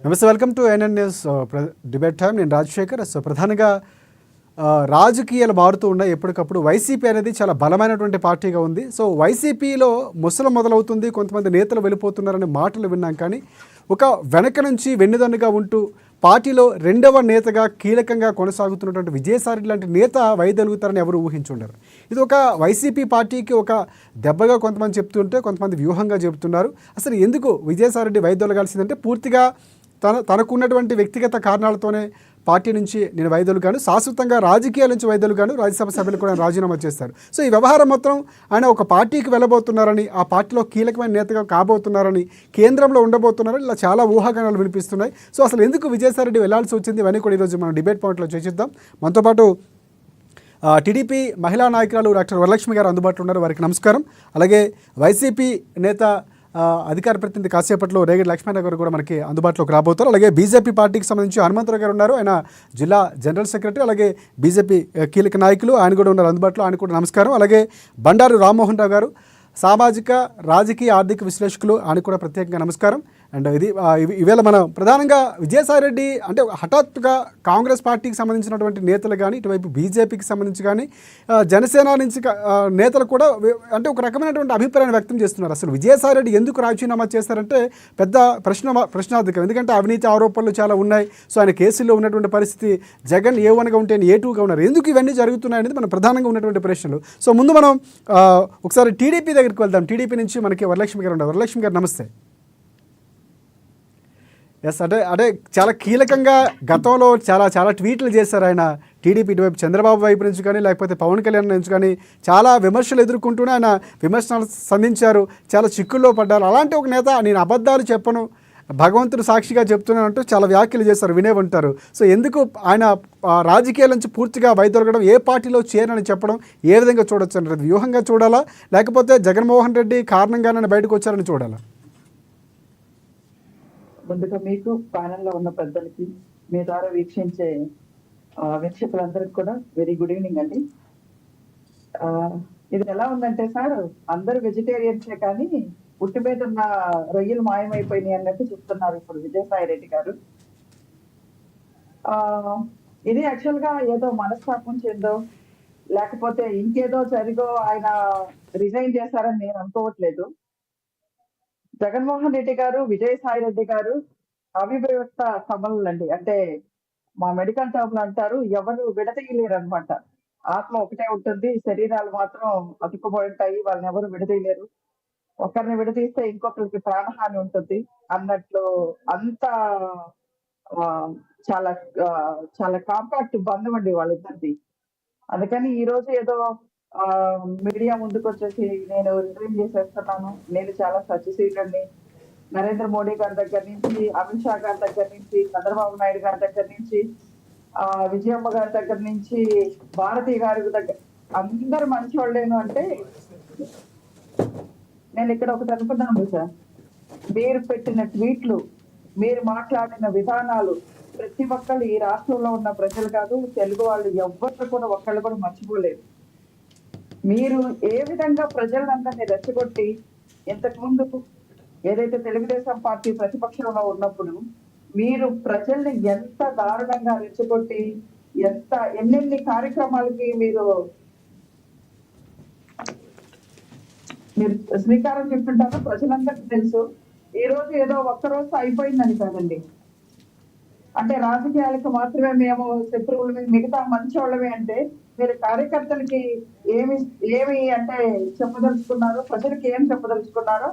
నమస్తే, welcome to NN news debate time. నేను Rajasekhar. So ప్రధానంగా రాజకీయాలు మారుతూ ఉన్నాయి ఎప్పటికప్పుడు. వైసీపీ అనేది చాలా బలమైనటువంటి పార్టీగా ఉంది. సో వైసీపీలో ముసలం మొదలవుతుంది, కొంతమంది నేతలు వెళ్ళిపోతున్నారనే మాటలు విన్నాం. కానీ ఒక వెనక నుంచి వెన్నుదన్నుగా ఉంటూ పార్టీలో రెండవ నేతగా కీలకంగా కొనసాగుతున్నటువంటి విజయసాయి లాంటి నేత వైదొలుగుతారని ఎవరు ఊహించుండరు. ఇది ఒక వైసీపీ పార్టీకి ఒక దెబ్బగా కొంతమంది చెప్తుంటే, కొంతమంది వ్యూహంగా చెబుతున్నారు. అసలు ఎందుకు విజయసాయి వైదొలగాల్సిందంటే పూర్తిగా తనకున్నటువంటి వ్యక్తిగత కారణాలతోనే పార్టీ నుంచి నేను వైదొలుగాను, శాశ్వతంగా రాజకీయాల నుంచి వైదొలుగాను, రాజ్యసభ సభ్యులు కూడా రాజీనామా చేస్తారు. సో ఈ వ్యవహారం మొత్తం ఆయన ఒక పార్టీకి వెళ్ళబోతున్నారని, ఆ పార్టీలో కీలకమైన నేతగా కాబోతున్నారని, కేంద్రంలో ఉండబోతున్నారని ఇలా చాలా ఊహాగానాలు వినిపిస్తున్నాయి. సో అసలు ఎందుకు విజయసాయి రెడ్డి వెళ్లాల్సి వచ్చింది, ఇవన్నీ కూడా ఈరోజు మనం డిబేట్ పాయింట్లో చర్చిద్దాం. మనతో పాటు టీడీపీ మహిళా నాయకురాలు డాక్టర్ వరలక్ష్మి గారు అందుబాటులో ఉన్నారు. వారికి నమస్కారం. అలాగే వైసీపీ నేత అధికార ప్రతినిధి కాసేపట్లో రేగడి లక్ష్మణ గారు కూడా మనకి అందుబాటులోకి రాబోతారు. అలాగే బీజేపీ పార్టీకి సంబంధించి హనుమంతరావు గారు ఉన్నారు, ఆయన జిల్లా జనరల్ సెక్రటరీ. అలాగే బీజేపీ కీలక నాయకులు ఆయన కూడా ఉన్నారు అందుబాటులో, ఆయన కూడా నమస్కారం. అలాగే బండారు రామ్మోహన్ రావు గారు సామాజిక రాజకీయ ఆర్థిక విశ్లేషకులు, ఆయన కూడా ప్రత్యేకంగా నమస్కారం. అండ్ ఈవేళ మనం ప్రధానంగా విజయసాయి రెడ్డి అంటే హఠాత్తుగా కాంగ్రెస్ పార్టీకి సంబంధించినటువంటి నేతలు కానీ, ఇటువైపు బీజేపీకి సంబంధించి కానీ, జనసేన నుంచి నేతలు కూడా అంటే ఒక రకమైనటువంటి అభిప్రాయాన్ని వ్యక్తం చేస్తున్నారు. అసలు విజయసాయి రెడ్డి ఎందుకు రాజీనామా చేస్తారంటే పెద్ద ప్రశ్నార్థకం. ఎందుకంటే అవినీతి ఆరోపణలు చాలా ఉన్నాయి. సో ఆయన కేసుల్లో ఉన్నటువంటి పరిస్థితి, జగన్ A1గా ఉంటే A2గా ఉన్నారు. ఎందుకు ఇవన్నీ జరుగుతున్నాయి అనేది మన ప్రధానంగా ఉన్నటువంటి ప్రశ్నలు. సో ముందు మనం ఒకసారి టీడీపీ దగ్గరికి వెళ్దాం. టీడీపీ నుంచి మనకి వరలక్ష్మి గారు ఉన్నారు. వరలక్ష్మి గారు నమస్తే. ఎస్, అంటే చాలా కీలకంగా గతంలో చాలా ట్వీట్లు చేశారు ఆయన. టీడీపీ ఇటువైపు చంద్రబాబు వైపు నుంచి కానీ, లేకపోతే పవన్ కళ్యాణ్ నుంచి కానీ చాలా విమర్శలు ఎదుర్కొంటూనే ఆయన విమర్శలు సంధించారు, చాలా చిక్కుల్లో పడ్డారు. అలాంటి ఒక నేత నేను అబద్ధాలు చెప్పను, భగవంతుడు సాక్షిగా చెప్తున్నాను అంటూ చాలా వ్యాఖ్యలు చేస్తారు, వినే ఉంటారు. సో ఎందుకు ఆయన రాజకీయాల నుంచి పూర్తిగా వైదొలగడం, ఏ పార్టీలో చేరని చెప్పడం ఏ విధంగా చూడొచ్చు అంటే వ్యూహంగా చూడాలా, లేకపోతే జగన్మోహన్ రెడ్డి కారణంగానే బయటకు వచ్చారని చూడాలా? ముందుగా మీకు ప్యానెల్లో ఉన్న పెద్దలకి, మీ ద్వారా వీక్షించే వీక్షకులందరికి కూడా వెరీ గుడ్ ఈవినింగ్ అండి. ఇది ఎలా ఉందంటే సార్, అందరూ వెజిటేరియన్సే కానీ పుట్టి మీద ఉన్న రొయ్యలు మాయమైపోయినాయి అన్నట్టు చెప్తున్నారు ఇప్పుడు విజయసాయి రెడ్డి గారు. ఇది యాక్చువల్ గా ఏదో మనస్తాపం చెందో లేకపోతే ఇంకేదో జరిగో ఆయన రిజైన్ చేశారని నేను అనుకోవట్లేదు. జగన్మోహన్ రెడ్డి గారు, విజయసాయి రెడ్డి గారు అవిభక్త కమలండి. అంటే మా మెడికల్ టర్మ్ అంటారు, ఎవరు విడతీయలేరు అనమాట. ఆత్మ ఒకటే ఉంటుంది, శరీరాలు మాత్రం అతుక్కుపోయి ఉంటాయి, వాళ్ళని ఎవరు విడతీయలేరు. ఒకరిని విడతీస్తే ఇంకొకరికి ప్రాణహాని ఉంటుంది అన్నట్లు అంత చాలా చాలా కాంపాక్ట్ బంధం అండి వాళ్ళిద్దరిది. అందుకని ఈ రోజు ఏదో మీడియా ముందుకు వచ్చేసి నేను రిజైన్ చేసేస్తున్నాను, నేను చాలా సత్యశీలుడిని, నరేంద్ర మోడీ గారి దగ్గర నుంచి, అమిత్ షా గారి దగ్గర నుంచి, చంద్రబాబు నాయుడు గారి దగ్గర నుంచి, విజయమ్మ గారి దగ్గర నుంచి, భారతి గారి దగ్గర అందరు మంచి వాళ్ళేను అంటే నేను ఇక్కడ ఒకటి అనుకున్నాను సార్. మీరు పెట్టిన ట్వీట్లు, మీరు మాట్లాడిన విధానాలు ప్రతి ఒక్కళ్ళు ఈ రాష్ట్రంలో ఉన్న ప్రజలు కాదు, తెలుగు వాళ్ళు ఎవ్వరు కూడా ఒక్కళ్ళు కూడా మర్చిపోలేదు. మీరు ఏ విధంగా ప్రజలందరినీ రెచ్చగొట్టి, ఇంతకు ముందు ఏదైతే తెలుగుదేశం పార్టీ ప్రతిపక్షంలో ఉన్నప్పుడు మీరు ప్రజల్ని ఎంత దారుణంగా రెచ్చగొట్టి ఎన్నెన్ని కార్యక్రమాలకి మీరు శ్రీకారం చుట్టుంటారో ప్రజలందరికీ తెలుసు. ఈ రోజు ఏదో ఒక్కరోజు అయిపోయిందని కాదండి. అంటే రాజకీయాలకు మాత్రమే మేము శత్రువులు, మిగతా మంచి వాళ్ళమే అంటే మీరు కార్యకర్తలకి ఏమి అంటే చెప్పదలుచుకున్నారో, ప్రజలకి ఏం చెప్పదలుచుకున్నారో,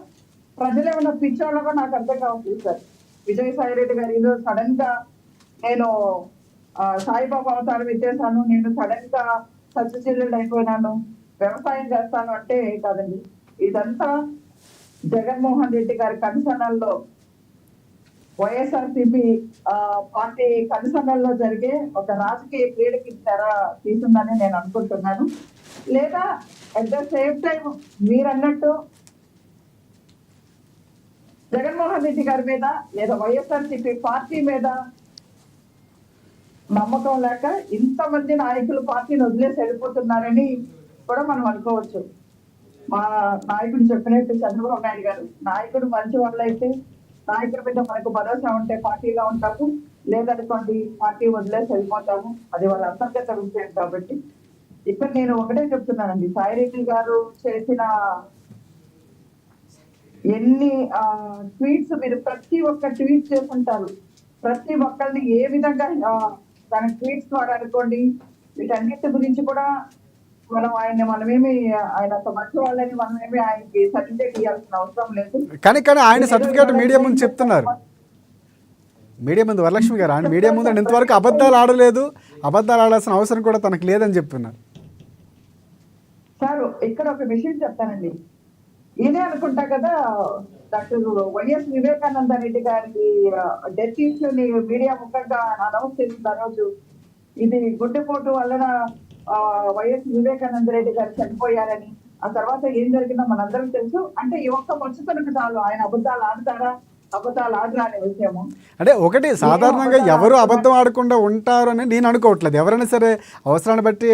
ప్రజలు ఏమన్నా పిచ్చోళ్ళగా నాకు అర్థం కావట్లేదు సార్. విజయసాయి రెడ్డి గారు ఈరోజు సడన్ గా నేను సాయిబాబా అవతారం ఎత్తేసాను, నేను సడన్ గా సత్యశీలుడు అయిపోయినాను, వ్యవసాయం చేస్తాను అంటే కాదండి. ఇదంతా జగన్మోహన్ రెడ్డి గారి కనుసన్నల్లో, వైఎస్ఆర్సీపీ పార్టీ కనుసన్నల్లో జరిగే ఒక రాజకీయ క్రీడకి తెర తీసిందని నేను అనుకుంటున్నాను. లేదా అట్ ద సేమ్ టైం మీరన్నట్టు జగన్మోహన్ రెడ్డి గారి మీద లేదా వైఎస్ఆర్సీపీ పార్టీ మీద నమ్మకం లేక ఇంతమంది నాయకులు పార్టీని వదిలేసి వెళ్ళిపోతున్నారని కూడా మనం అనుకోవచ్చు. మా నాయకుడు చెప్పినట్టు చంద్రబాబు నాయుడు గారు నాయకుడు మంచి వాళ్ళైతే నాయకుల మీద మనకు భరోసా ఉంటే పార్టీలో ఉంటాము, లేదనుకోండి పార్టీ వదిలేసి వెళ్ళిపోతాము. అది వాళ్ళ అంతర్గత విషయం కాబట్టి ఇక్కడ నేను ఒకటే చెప్తున్నానండి, సాయిరెడ్డి గారు చేసిన ఎన్ని ట్వీట్స్ మీరు ప్రతి ఒక్క ట్వీట్ చేసుంటారు. ప్రతి ఒక్కరిని ఏ విధంగా తన ట్వీట్స్ ద్వారా అనుకోండి, వీటన్నిటి గురించి కూడా మనమేమి ఆయన అంత మంచి వాళ్ళని మనమేమి ఆయనకి సర్టిఫికేట్ ఇవ్వాల్సిన అవసరం లేదు. కానీ ఆయన సర్టిఫికేట్ మీడియా ముందు చెప్తున్నారు. మీడియా ముందు వరలక్ష్మి గారు ఆయన మీడియా ముందు ఇంతవరకు అబద్ధాలు ఆడలేదు, అబద్ధాలు ఆడాల్సిన అవసరం కూడా తనకు లేదని చెప్తున్నారు. సార్ ఇక్కడ ఒక విషయం చెప్తానండి, ఈయనే అనుకుంటా కదా డాక్టర్ వైఎస్ వివేకానంద రెడ్డి గారికి డెత్ ఇష్యూని మీడియా ముఖంగా అనౌన్స్ చేసింది ఆ రోజు. ఇది గుండెపోటు వలన వైఎస్ వివేకానంద రెడ్డి గారు చనిపోయారని. ఆ తర్వాత ఏం జరిగిందో మనందరం తెలుసు. అంటే ఈ ఒక్క వచ్చుతనకు చాలు ఆయన అబద్ధాలు ఆడతారా, అబద్ధాలు ఆడరా అనే విషయము. అంటే ఒకటి సాధారణంగా ఎవరు అబద్ధం ఆడకుండా ఉంటారు అని నేను అనుకోవట్లేదు. ఎవరైనా సరే అవసరాన్ని బట్టి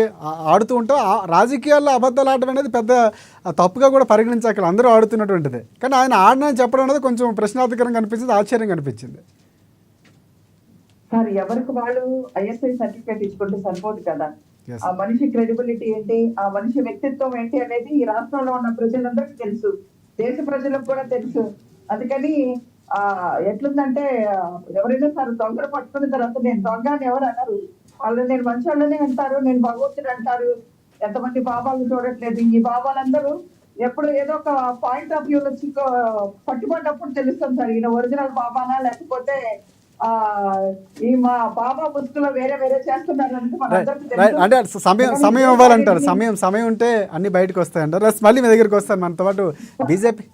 ఆడుతూ ఉంటాం. రాజకీయాల్లో అబద్ధాలు ఆడడం అనేది పెద్ద తప్పుగా కూడా పరిగణించక్కల, అందరూ ఆడుతున్నటువంటిదే. కానీ ఆయన ఆడనని చెప్పడం అనేది కొంచెం ప్రశ్నార్థకరంగా అనిపించింది, ఆశ్చర్యంగా అనిపించింది. సార్ ఎవరికి వాళ్ళు ఐఎస్ఐ సర్టిఫికేట్ ఇచ్చుకుంటే సరిపోదు కదా. ఆ మనిషి క్రెడిబిలిటీ ఏంటి, ఆ మనిషి వ్యక్తిత్వం ఏంటి అనేది ఈ రాష్ట్రంలో ఉన్న ప్రజలందరికీ తెలుసు, దేశ ప్రజలకు కూడా తెలుసు. అందుకని ఎట్లుందంటే ఎవరైనా సరే దొంగలు పట్టుకున్న తర్వాత నేను దొంగ అని ఎవరు అన్నారు, వాళ్ళు నేను మంచి వాళ్ళనే అంటారు, నేను భగవంతుడు అంటారు. ఎంతమంది బాబాలు చూడట్లేదు. ఈ బాబాలందరూ ఎప్పుడు ఏదో ఒక పాయింట్ ఆఫ్ వ్యూలో పట్టుబడ్డప్పుడు తెలుస్తుంది సార్ ఈయన ఒరిజినల్ బాబానా లేకపోతే ఈ మా బాబా పుస్తకంలో వేరే వేరే చేస్తున్నారు అంటే సమయం ఇవ్వాలంటారు. సమయం ఉంటే అన్ని బయటకు వస్తాయంటారు. మళ్ళీ మీ దగ్గరికి వస్తాను. మనతో పాటు బీజేపీ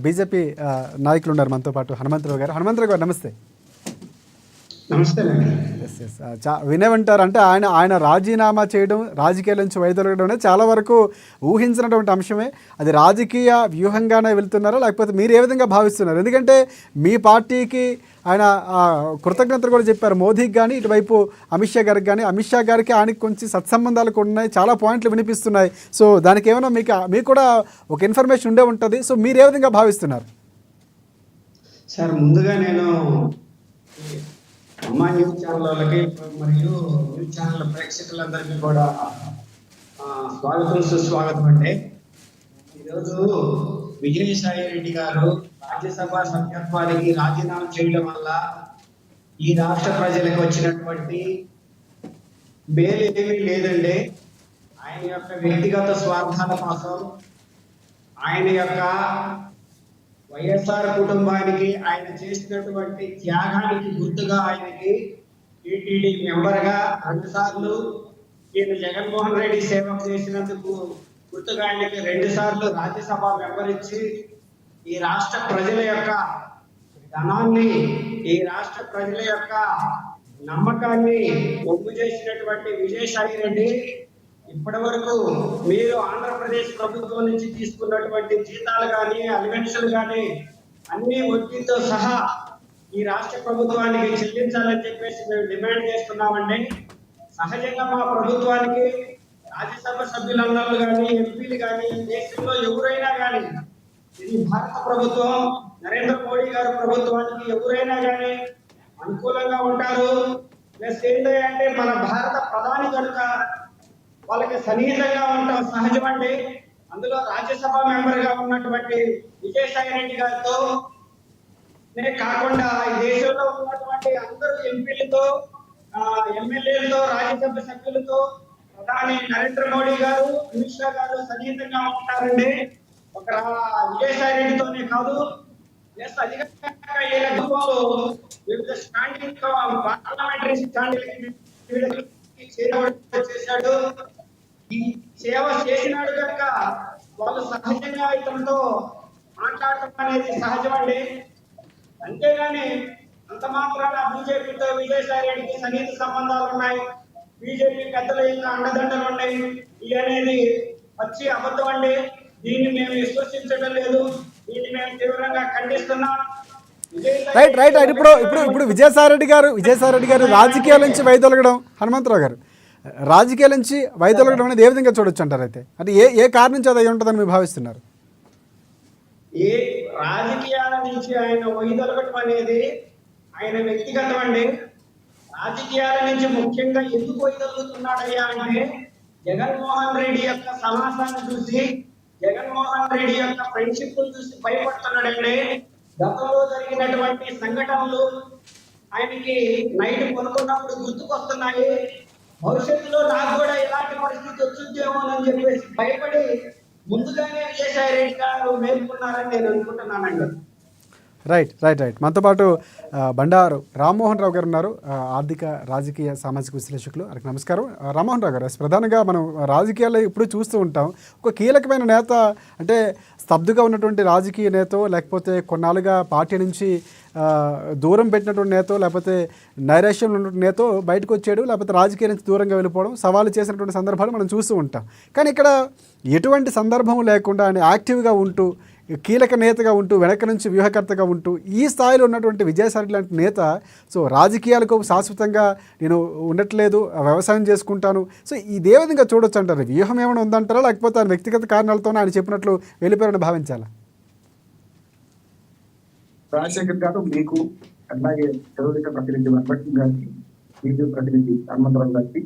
బీజేపీ నాయకులు ఉన్నారు మనతో పాటు. హనుమంతరావు గారు నమస్తే. నమస్తే. వినేవంటారు అంటే ఆయన రాజీనామా చేయడం, రాజకీయాల నుంచి వైదొలగడం అనేది చాలా వరకు ఊహించినటువంటి అంశమే. అది రాజకీయ వ్యూహంగానే వెళ్తున్నారా లేకపోతే మీరు ఏ విధంగా భావిస్తున్నారు? ఎందుకంటే మీ పార్టీకి ఆయన కృతజ్ఞతలు కూడా చెప్పారు మోదీకి కానీ, ఇటువైపు అమిత్ షా గారికి ఆయనకి కొంచెం సత్సంబంధాలు కూడా ఉన్నాయి, చాలా పాయింట్లు వినిపిస్తున్నాయి. సో దానికి ఏమైనా మీకు కూడా ఒక ఇన్ఫర్మేషన్ ఉండే ఉంటుంది. సో మీరు ఏ విధంగా భావిస్తున్నారు? సార్ ముందుగా నేను అమ్మా న్యూస్ ఛానల్ వాళ్ళకి మరియు న్యూస్ ఛానల్ ప్రేక్షకులందరికీ కూడా స్వాగతం సుస్వాగతం. అంటే ఈరోజు విజయసాయి రెడ్డి గారు రాజ్యసభ సభ్యత్వానికి రాజీనామా చేయడం వల్ల ఈ రాష్ట్ర ప్రజలకు వచ్చినటువంటి మేలు ఏమీ లేదండి. ఆయన యొక్క వ్యక్తిగత స్వార్థాల కోసం, ఆయన యొక్క వైఎస్ఆర్ కుటుంబానికి ఆయన చేసినటువంటి త్యాగానికి గుర్తుగా ఆయనకి టీటీడీ మెంబర్గా 2 సార్లు, ఈయన జగన్మోహన్ రెడ్డి సేవ చేసినందుకు గుర్తుగా ఆయనకి 2 సార్లు రాజ్యసభ మెంబర్ ఇచ్చి ఈ రాష్ట్ర ప్రజల యొక్క ధనాన్ని, ఈ రాష్ట్ర ప్రజల యొక్క నమ్మకాన్ని ఒప్పు చేసినటువంటి విజయసాయి రెడ్డి ఇప్పటి వరకు మీరు ఆంధ్రప్రదేశ్ ప్రభుత్వం నుంచి తీసుకున్నటువంటి జీతాలు కానీ, అలివెన్సులు కానీ అన్ని వడ్డీతో సహా ఈ రాష్ట్ర ప్రభుత్వానికి చెల్లించాలని చెప్పేసి మేము డిమాండ్ చేస్తున్నామండి. సహజంగా మా ప్రభుత్వానికి రాజ్యసభ సభ్యులందరూ కానీ, ఎంపీలు కానీ, దేశంలో ఎవరైనా కానీ, ఇది భారత ప్రభుత్వం, నరేంద్ర మోడీ గారి ప్రభుత్వానికి ఎవరైనా కానీ అనుకూలంగా ఉంటారు. ప్లస్ ఏంటంటే మన భారత ప్రధాని కనుక వాళ్ళకి సన్నిహితంగా ఉంటాం సహజమండి. అందులో రాజ్యసభ మెంబర్ గా ఉన్నటువంటి విజయసాయి రెడ్డి గారితో కాకుండా ఈ దేశంలో ఉన్నటువంటి అందరూ ఎంపీలతో, ఎమ్మెల్యేలతో, రాజ్యసభ సభ్యులతో ప్రధాని నరేంద్ర మోడీ గారు, అమిత్ షా గారు సన్నిహితంగా ఉంటారండి. ఒక విజయసాయి రెడ్డితోనే కాదు, ప్లస్ అధికంగా వివిధ స్టాండింగ్ పార్లమెంటరీ స్టాండింగ్ చేశాడు. ఈ సేవ చేసినాడు కనుక వాళ్ళు సహజంగా ఇతనితో మాట్లాడటం అనేది సహజమండి. అంతేగాని అంత మాత్రాన బీజేపీతో విజయసాయి రెడ్డికి సన్నిహిత సంబంధాలు ఉన్నాయి, బీజేపీ పెద్దల యొక్క అండదండలు ఉన్నాయి, ఇది అనేది వచ్చి అబద్ధం అండి. దీన్ని మేము విశ్వసించడం లేదు, దీన్ని మేము తీవ్రంగా ఖండిస్తున్నాం. రైట్ ఇప్పుడు విజయసాయి రెడ్డి గారు రాజకీయాల నుంచి వైదొలగడం, హనుమంతరావు గారు రాజకీయాల నుంచి వైదొలగడం అనేది ఏ విధంగా చూడొచ్చు అంటారు? అయితే అంటే ఏ కారణం నుంచి అది ఉంటుందని మీరు భావిస్తున్నారు? ఏ రాజకీయాల నుంచి ఆయన వైదొలగటం అనేది ఆయన వ్యక్తిగతం అండి. రాజకీయాల నుంచి ముఖ్యంగా ఎందుకు వైదొలుగుతున్నాడయ్యా అంటే జగన్మోహన్ రెడ్డి యొక్క సమాసాన్ని చూసి, జగన్మోహన్ రెడ్డి యొక్క ఫ్రెండ్షిప్ చూసి భయపడుతున్నాడండి. గతంలో జరిగినటువంటి సంఘటనలు ఆయనకి నైట్ కొనుక్కున్నప్పుడు గుర్తుకొస్తున్నాయి. భవిష్యత్తులో నాకు కూడా ఇలాంటి పరిస్థితి వచ్చిందేమోనని చెప్పేసి భయపడి ముందుగానే విజయసాయి రెడ్డి గారు మేల్కొన్నారని నేను అనుకుంటున్నానండి. రైట్ రైట్ రైట్ మనతో పాటు బండారు రామ్మోహన్ రావు గారు ఉన్నారు, ఆర్థిక రాజకీయ సామాజిక విశ్లేషకులు. వారికి నమస్కారం. రామ్మోహన్ రావు గారు, ప్రధానంగా మనం రాజకీయాల్లో ఇప్పుడు చూస్తూ ఉంటాం, ఒక కీలకమైన నేత అంటే స్తబ్దుగా ఉన్నటువంటి రాజకీయ నేత, లేకపోతే కొన్నాళ్ళుగా పార్టీ నుంచి దూరం పెట్టినటువంటి నేత, లేకపోతే నైరాశ్యంలో ఉన్నటువంటి నేత బయటకు వచ్చాడు, లేకపోతే రాజకీయం నుంచి దూరంగా వెళ్ళిపోవడం, సవాలు చేసినటువంటి సందర్భాలు మనం చూస్తూ ఉంటాం. కానీ ఇక్కడ ఎటువంటి సందర్భం లేకుండా ఆయన యాక్టివ్గా ఉంటూ, కీలక నేతగా ఉంటూ, వెనక నుంచి వ్యూహకర్తగా ఉంటూ ఈ స్థాయిలో ఉన్నటువంటి విజయసాయి లాంటి నేత సో రాజకీయాలకు శాశ్వతంగా నేను ఉండట్లేదు, వ్యవసాయం చేసుకుంటాను, సో ఇదే విధంగా చూడొచ్చు అంటారు. వ్యూహం ఏమైనా ఉందంటారా, లేకపోతే ఆయన వ్యక్తిగత కారణాలతోనే ఆయన చెప్పినట్లు వెళ్ళిపోయారని భావించాలా? రాజశేఖర్ గారు, మీకు అలాగే తెలుగుదేశం ప్రతినిధి వెంకటరెడ్డి గారికి, బీజేపీ ప్రతినిధి హనుమంతరావు గారికి,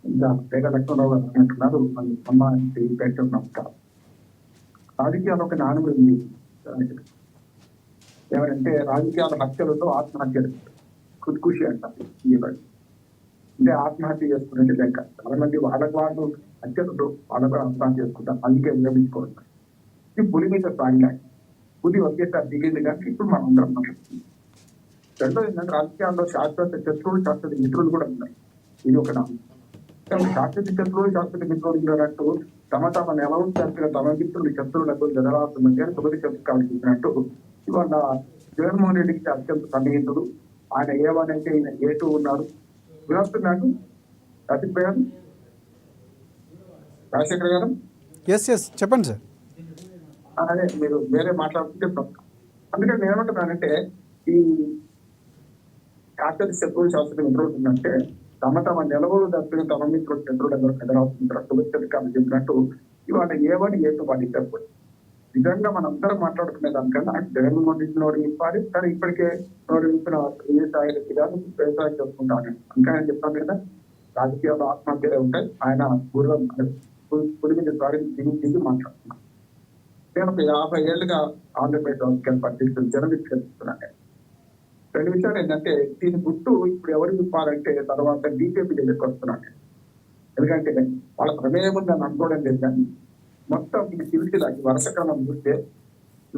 ఇంకా పేద లక్ష్మణరావు గారు అంటున్నారు. ప్రేక్షకులు నమస్కారం. రాజకీయాలు ఒక నానుడు ఉంది ఏమంటే రాజకీయాల హత్యలతో ఆత్మహత్యలు, ఖుద్కుషి అంటారు. అంటే ఆత్మహత్య చేసుకునే లెక్క. చాలా మంది వాళ్ళకు వాళ్ళు హత్యలతో వాళ్ళకు ఆత్మహత్య చేసుకుంటారు, అందుకే విరమించుకోవాలి. ఇది పులి మీద సాగిలా, పులి ఒకేసారి దిగింది కానీ ఇప్పుడు మనం అందరం మాట్లాడుతుంది. రెండోది ఏంటంటే రాజకీయాల్లో శాశ్వత శత్రువులు, శాశ్వత మిత్రులు కూడా ఉన్నాయి. ఇది ఒక నామం. శాశ్వత శత్రువులు, శాశ్వత మిత్రులు ఉన్నట్టు తమ నెలవు చంపిన తమ మిత్రులు శత్రువులకు జనరాస్తుంది అని తొమ్మిది శతకాలు చూసినట్టు ఇవాళ జగన్మోహన్ రెడ్డికి అత్యంత సన్నిహితుడు. ఆయన ఏమనంటే ఈయన ఏటూ ఉన్నారు. వినొస్తున్నాడు అభిప్రాయం రాజశేఖర్ గారు? ఎస్ చెప్పండి సార్. అదే మీరు వేరే మాట్లాడుతుంటే అందుకని నేను ఏమంటున్నానంటే ఈ శాశ్వత శత్రువులు, శాశ్వత మిత్రులు ఉందంటే తమ నిలవలు తప్పిన తమ మిత్రుడు శత్రువులు ఎవరు ఎదురవుతుంటారు. శుభచరికాలు చెప్పినట్టు ఇవాళ ఏవని ఏతో వాటి ఇద్దరు నిజంగా మనందరం మాట్లాడుకునే దానికన్నా జగన్మోహన్ రెడ్డి నోరు ఇప్పాలి, కానీ ఇప్పటికే నోరు ఇప్పిన విజయసాయి రెడ్డి గారు వ్యవసాయం చేసుకుంటాను. ఇంకా ఆయన చెప్తాను కదా, రాజకీయాల్లో ఆత్మహత్యలే ఉంటాయి. ఆయన గుర్రం పులి మీద దిగి మాట్లాడుతున్నాను. నేను ఒక 50 ఏళ్ళుగా ఆంధ్రప్రదేశ్ రాజకీయాల పార్టీ జర్నలిస్ట్ చేస్తున్నాను. రెండు విషయాలు ఏంటంటే దీని గుర్తు ఇప్పుడు ఎవరు ఇప్పాలంటే తర్వాత బీజేపీ దగ్గరికి వస్తున్నాను. ఎందుకంటే వాళ్ళ ప్రమేయం ఉందని అనుకోవడం లేదు, కానీ మొత్తం ఇది సిరిసిలాకి వరుస క్రమం చూస్తే